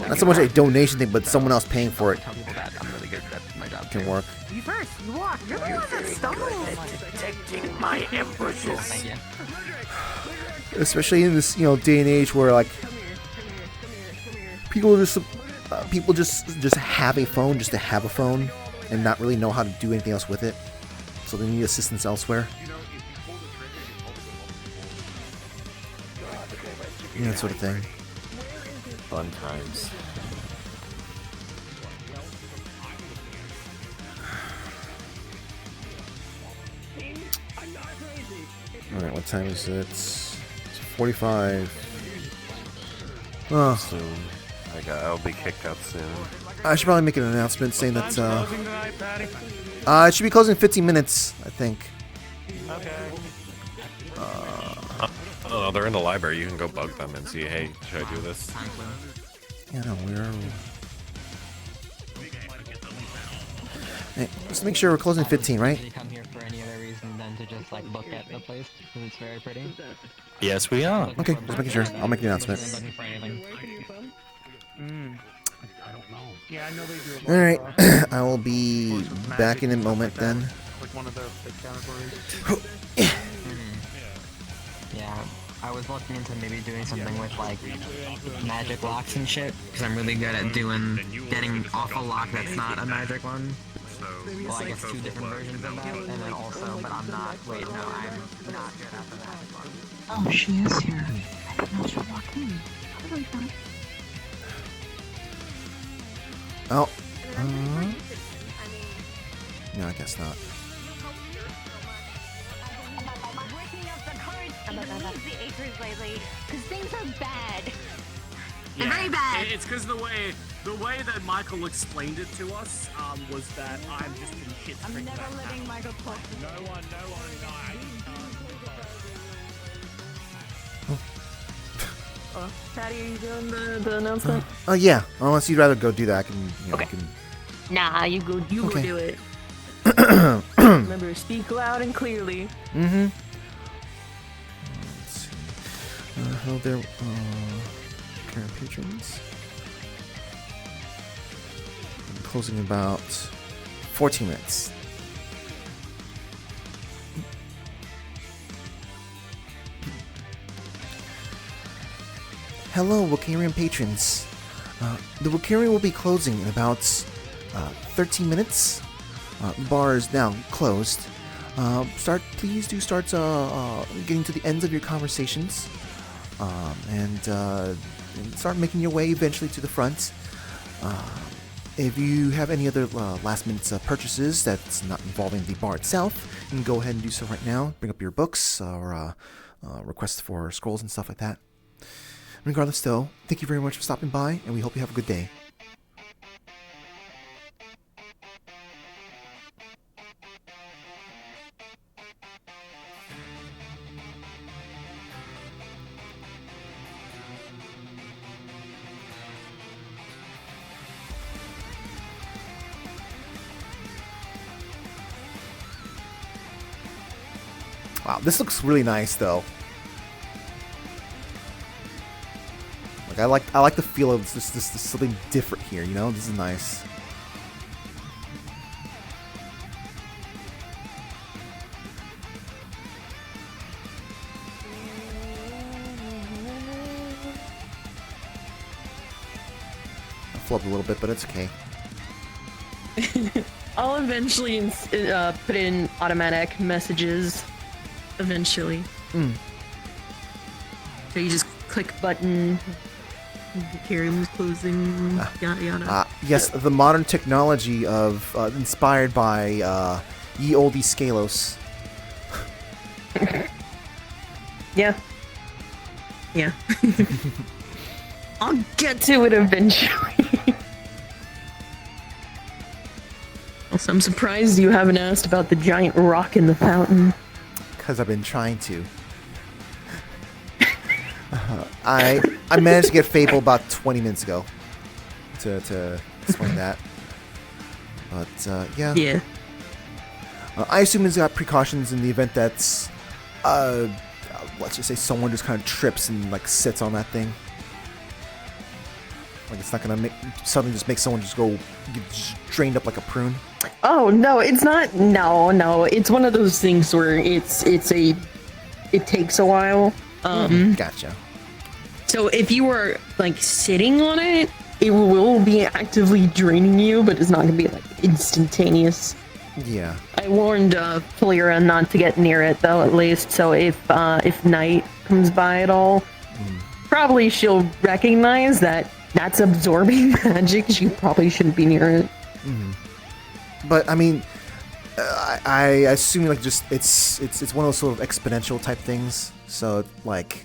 Not so much a donation thing, but someone else paying for it can work. You first. You walk. You're the one that stumbled. Detecting my ambushes. Especially in this, day and age where like people just have a phone just to have a phone and not really know how to do anything else with it, so they need assistance elsewhere. That sort of thing. Fun times. Alright, what time is it? It's 45. Oh. Soon. I'll be kicked out soon. I should probably make an announcement saying that it should be closing in 15 minutes, I think. I don't know, they're in the library. You can go bug them and see, hey, should I do this? Yeah, no, Hey, just make sure we're closing 15, right? Did you come here for any other reason than to just like look at the place? Because it's very pretty. Yes, we are. Okay, just making sure. I'll make the announcement. Looking for anything. I don't know. Yeah, I know they do. All right, I will be back in a moment then. Like one of their big categories. Yeah, I was looking into maybe doing something with like magic locks and shit, because I'm really good at getting off a lock that's not a magic one. Well, I guess 2 different versions of that, and then also, but I'm not, wait, no, I'm not good at the magic one. Oh, she is here. I didn't know she walked in. Totally fine. Oh. No, I guess not. The acres lately, because things are bad. Yeah, Very bad. It's because the way that Michael explained it to us was that I'm just in shit. I'm never letting Michael talk. No one died. Patty, are you doing the announcement? Oh yeah. Unless you'd rather go do that, I can. You know, Okay. I can... Nah, you go Okay. do it. Remember, speak loud and clearly. Mm-hmm. Let's see. Hello there, current patrons. Closing in about 14 minutes. Hello, Wiccarium patrons. The Wiccarium will be closing in about 13 minutes. The bar is now closed. Please do start getting to the ends of your conversations, and start making your way eventually to the front. If you have any other last-minute purchases that's not involving the bar itself, you can go ahead and do so right now. Bring up your books or requests for scrolls and stuff like that. Regardless, though, thank you very much for stopping by, and we hope you have a good day. Wow, this looks really nice, though. Like I like the feel of this something different here. You know, this is nice. I flubbed a little bit, but it's okay. I'll eventually put in automatic messages. Eventually. Mm. So you just click button. Wiccarium is closing. Yada yada. Yes, the modern technology of inspired by ye olde Scalos. Yeah. Yeah. I'll get to it eventually. Also, I'm surprised you haven't asked about the giant rock in the fountain. Because I've been trying to. I managed to get Fable about 20 minutes ago to explain that. But yeah. Yeah. I assume it's got precautions in the event that's let's just say someone just kind of trips and like sits on that thing. Like it's not gonna suddenly just make someone just go get just drained up like a prune. Oh no, it's not. No, it's one of those things where it takes a while. Gotcha. So if you were like sitting on it, it will be actively draining you, but it's not gonna be like instantaneous. Yeah. I warned Falira not to get near it though, at least. So if night comes by at all, probably she'll recognize that that's absorbing magic. She probably shouldn't be near it. Mm-hmm. But I mean, I assume like just it's one of those sort of exponential type things. So like,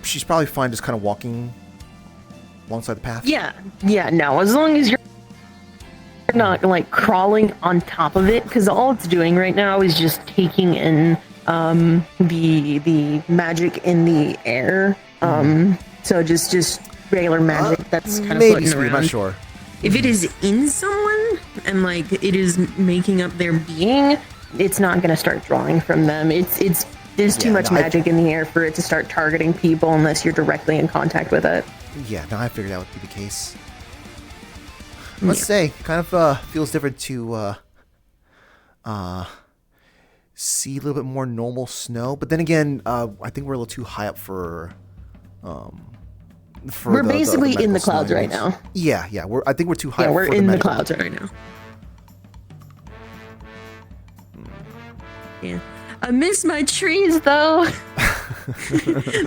she's probably fine just kind of walking alongside the path. Yeah, no, as long as you're not like crawling on top of it, because all it's doing right now is just taking in the magic in the air. So just regular magic that's kind of maybe floating around. I'm not sure. If it is in someone and like it is making up their being, it's not going to start drawing from them. It's There's too Yeah, much no, magic in the air for it to start targeting people unless you're directly in contact with it. Yeah, no, I figured that would be the case. I must say, kind of feels different to see a little bit more normal snow. But then again, I think we're a little too high up for we're basically in the medical clouds snow right anyways. now. Yeah, I think we're too high. Yeah, we're for in the medical. clouds right now. Yeah. I miss my trees though.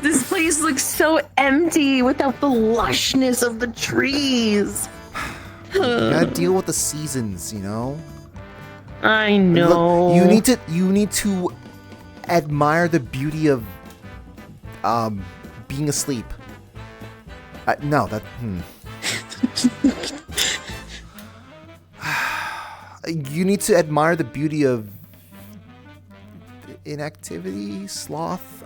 This place looks so empty without the lushness of the trees. You gotta deal with the seasons, you know. I know. Look, you need to admire the beauty of being asleep. No, that. You need to admire the beauty of inactivity, sloth.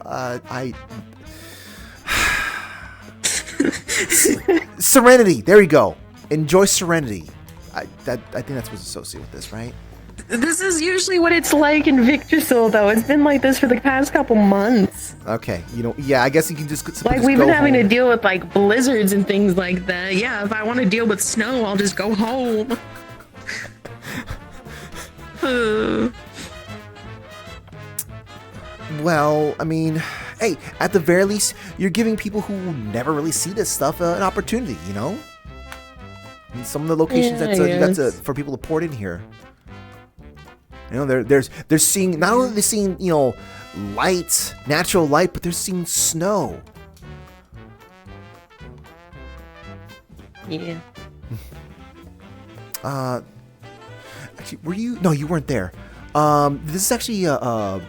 Serenity. There you go. Enjoy serenity. I think that's what's associated with this, right? This is usually what it's like in Victorsoul, though. It's been like this for the past couple months. Okay, yeah, I guess you can just like we've been having to deal with like blizzards and things like that. Yeah, if I want to deal with snow, I'll just go home. Well, I mean, hey, at the very least, you're giving people who never really see this stuff an opportunity, you know? And some of the locations that you got for people to port in here. You know, they're seeing, not only are they seeing, you know, light, natural light, but they're seeing snow. Yeah. Actually, were you? No, you weren't there. This is actually a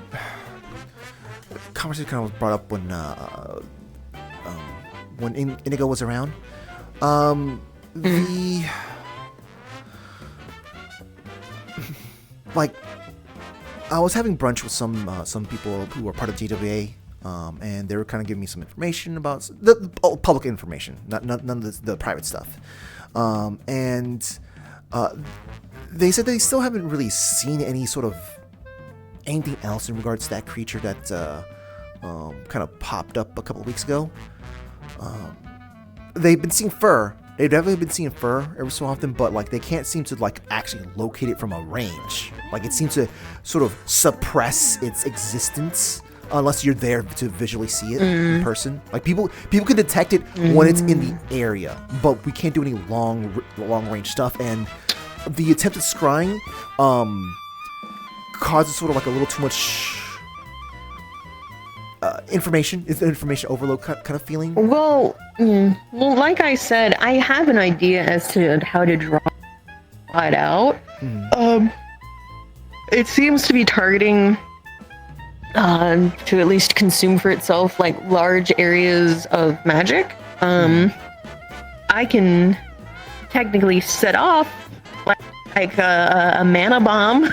conversation kind of was brought up when Inigo was around. Like, I was having brunch with some people who are part of JWA, and they were kind of giving me some information about the public information, none of the private stuff, and they said they still haven't really seen any sort of anything else in regards to that creature that kind of popped up a couple of weeks ago. They've been seeing fur. They've definitely been seeing fur every so often, but like they can't seem to like actually locate it from a range. Like it seems to sort of suppress its existence unless you're there to visually see it in person. Like people can detect it when it's in the area, but we can't do any long range stuff. And the attempted scrying causes sort of like a little too much information. It's an information overload kind of feeling. Well, like I said, I have an idea as to how to draw it out. It seems to be targeting to at least consume for itself like large areas of magic. I can technically set off like a mana bomb,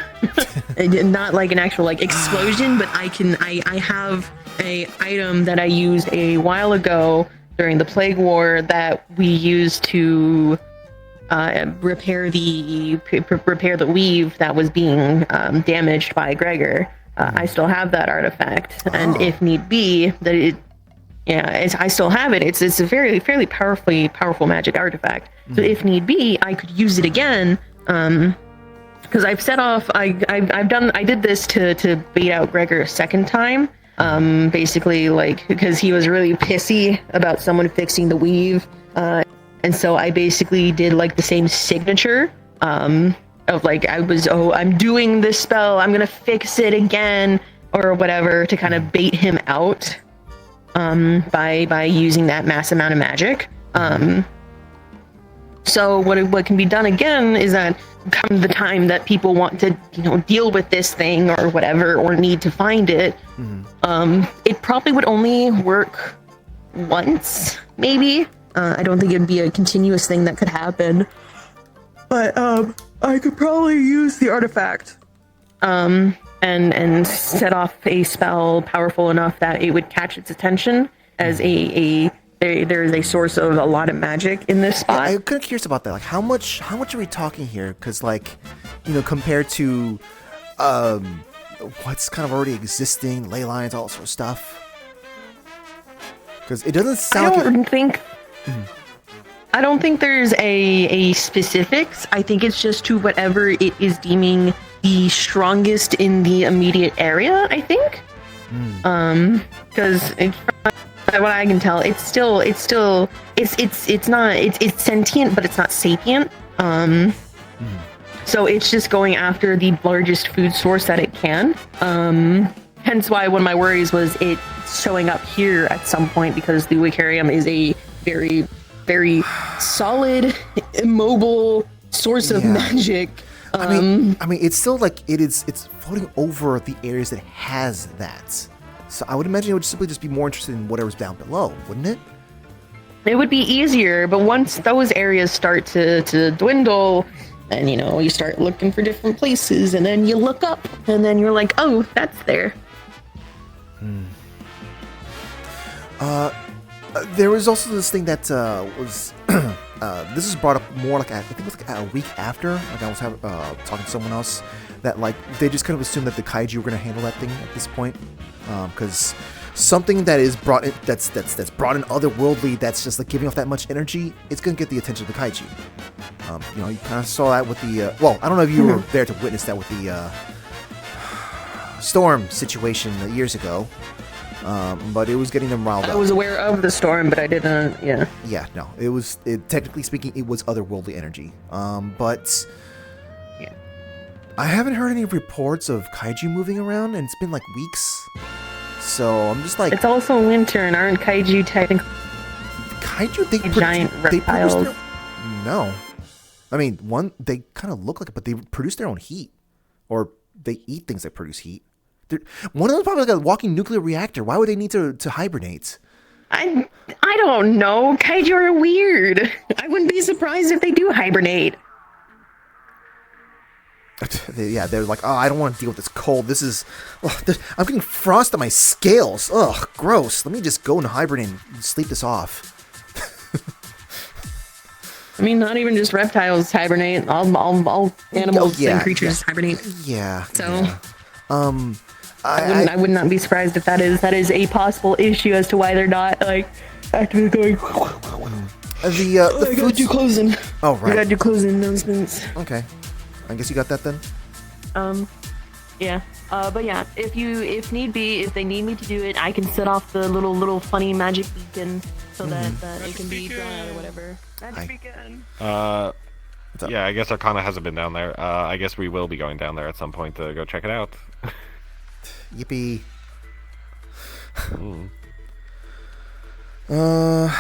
not like an actual like explosion, but I have a item that I used a while ago during the Plague War that we used to repair the weave that was being damaged by Gregor. I still have that artifact, and if need be, I still have it. It's a fairly powerful magic artifact. So if need be, I could use it again. Because I've set off. I did this to bait out Gregor a second time. Basically, like because he was really pissy about someone fixing the weave, and so I basically did like the same signature. Of like I'm doing this spell, I'm gonna fix it again or whatever to kind of bait him out by using that mass amount of magic. So what can be done again is that come the time that people want to deal with this thing or whatever or need to find it, it probably would only work once, maybe. I don't think it'd be a continuous thing that could happen. But I could probably use the artifact and set off a spell powerful enough that it would catch its attention as there is a source of a lot of magic in this spot. Yeah, I'm kind of curious about that. Like, how much are we talking here? Because, like, compared to, what's kind of already existing, ley lines, all that sort of stuff. Because it doesn't sound. I don't think there's a specifics. I think it's just to whatever it is deeming the strongest in the immediate area. I think. Because from what I can tell, it's sentient, but it's not sapient. So it's just going after the largest food source that it can. Hence why one of my worries was it showing up here at some point, because the Wiccarium is a very, very solid, immobile source of magic. I mean, it's still like it's floating over the areas that has that. So I would imagine it would simply just be more interested in whatever's down below, wouldn't it? It would be easier, but once those areas start to dwindle, and you start looking for different places, and then you look up, and then you're like, oh, that's there. There was also this thing that was this was brought up more like I think it was like a week after. Like I was talking to someone else that like they just kind of assumed that the kaiju were going to handle that thing at this point, because something that is brought in, that's brought in otherworldly, that's just like giving off that much energy, it's going to get the attention of the kaiju. You kind of saw that with the well, I don't know if you were there to witness that with the storm situation years ago. But it was getting them riled up. I was aware of the storm, but I didn't. Yeah. Yeah. No. Technically speaking, it was otherworldly energy. But yeah, I haven't heard any reports of kaiju moving around, and it's been like weeks. So I'm just like. It's also winter, and aren't kaiju technically? Kaiju, they giant reptiles. No, I mean they kind of look like it, but they produce their own heat, or they eat things that produce heat. One of them is probably like a walking nuclear reactor. Why would they need to hibernate? I don't know. Kaiju are weird. I wouldn't be surprised if they do hibernate. They're like, oh, I don't want to deal with this cold. I'm getting frost on my scales. Ugh, gross. Let me just go and hibernate and sleep this off. I mean, not even just reptiles hibernate. All animals and creatures hibernate. Yeah. So. Yeah. I would not be surprised if that is a possible issue as to why they're not like actively going. The gotta do closing. Oh right. We gotta do closing announcements. Okay. I guess you got that then. Yeah. But yeah, if need be, if they need me to do it, I can set off the little funny magic beacon so that it can be drawn out or whatever. Magic beacon. Yeah, I guess Arcana hasn't been down there. I guess we will be going down there at some point to go check it out. Yippee. Yeah,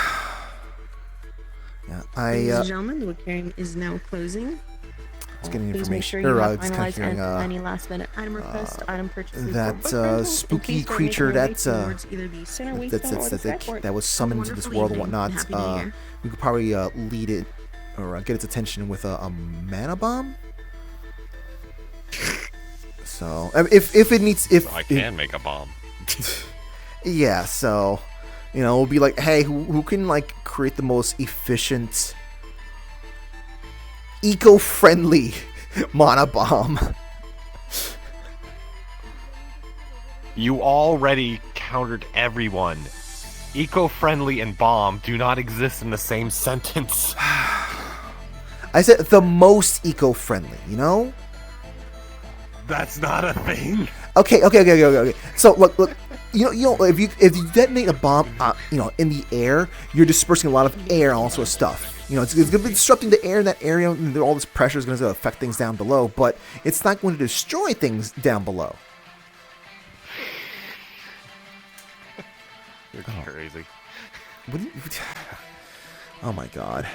Ladies and gentlemen, the Wiccarium is now closing. It's getting Please make information. sure you have finalized any last minute item request, item purchases. That spooky creature that was summoned to this world and whatnot. We could probably lead it or get its attention with a mana bomb. So if it needs, I can make a bomb. Yeah, so we'll be like, hey, who can like create the most efficient, eco-friendly mana bomb? You already countered everyone. Eco-friendly and bomb do not exist in the same sentence. I said the most eco-friendly, That's not a thing. Okay. So look. If you detonate a bomb, in the air, you're dispersing a lot of air and all sorts of stuff. It's going to be disrupting the air in that area, and all this pressure is going to affect things down below. But it's not going to destroy things down below. You're crazy. What do you? Oh my god.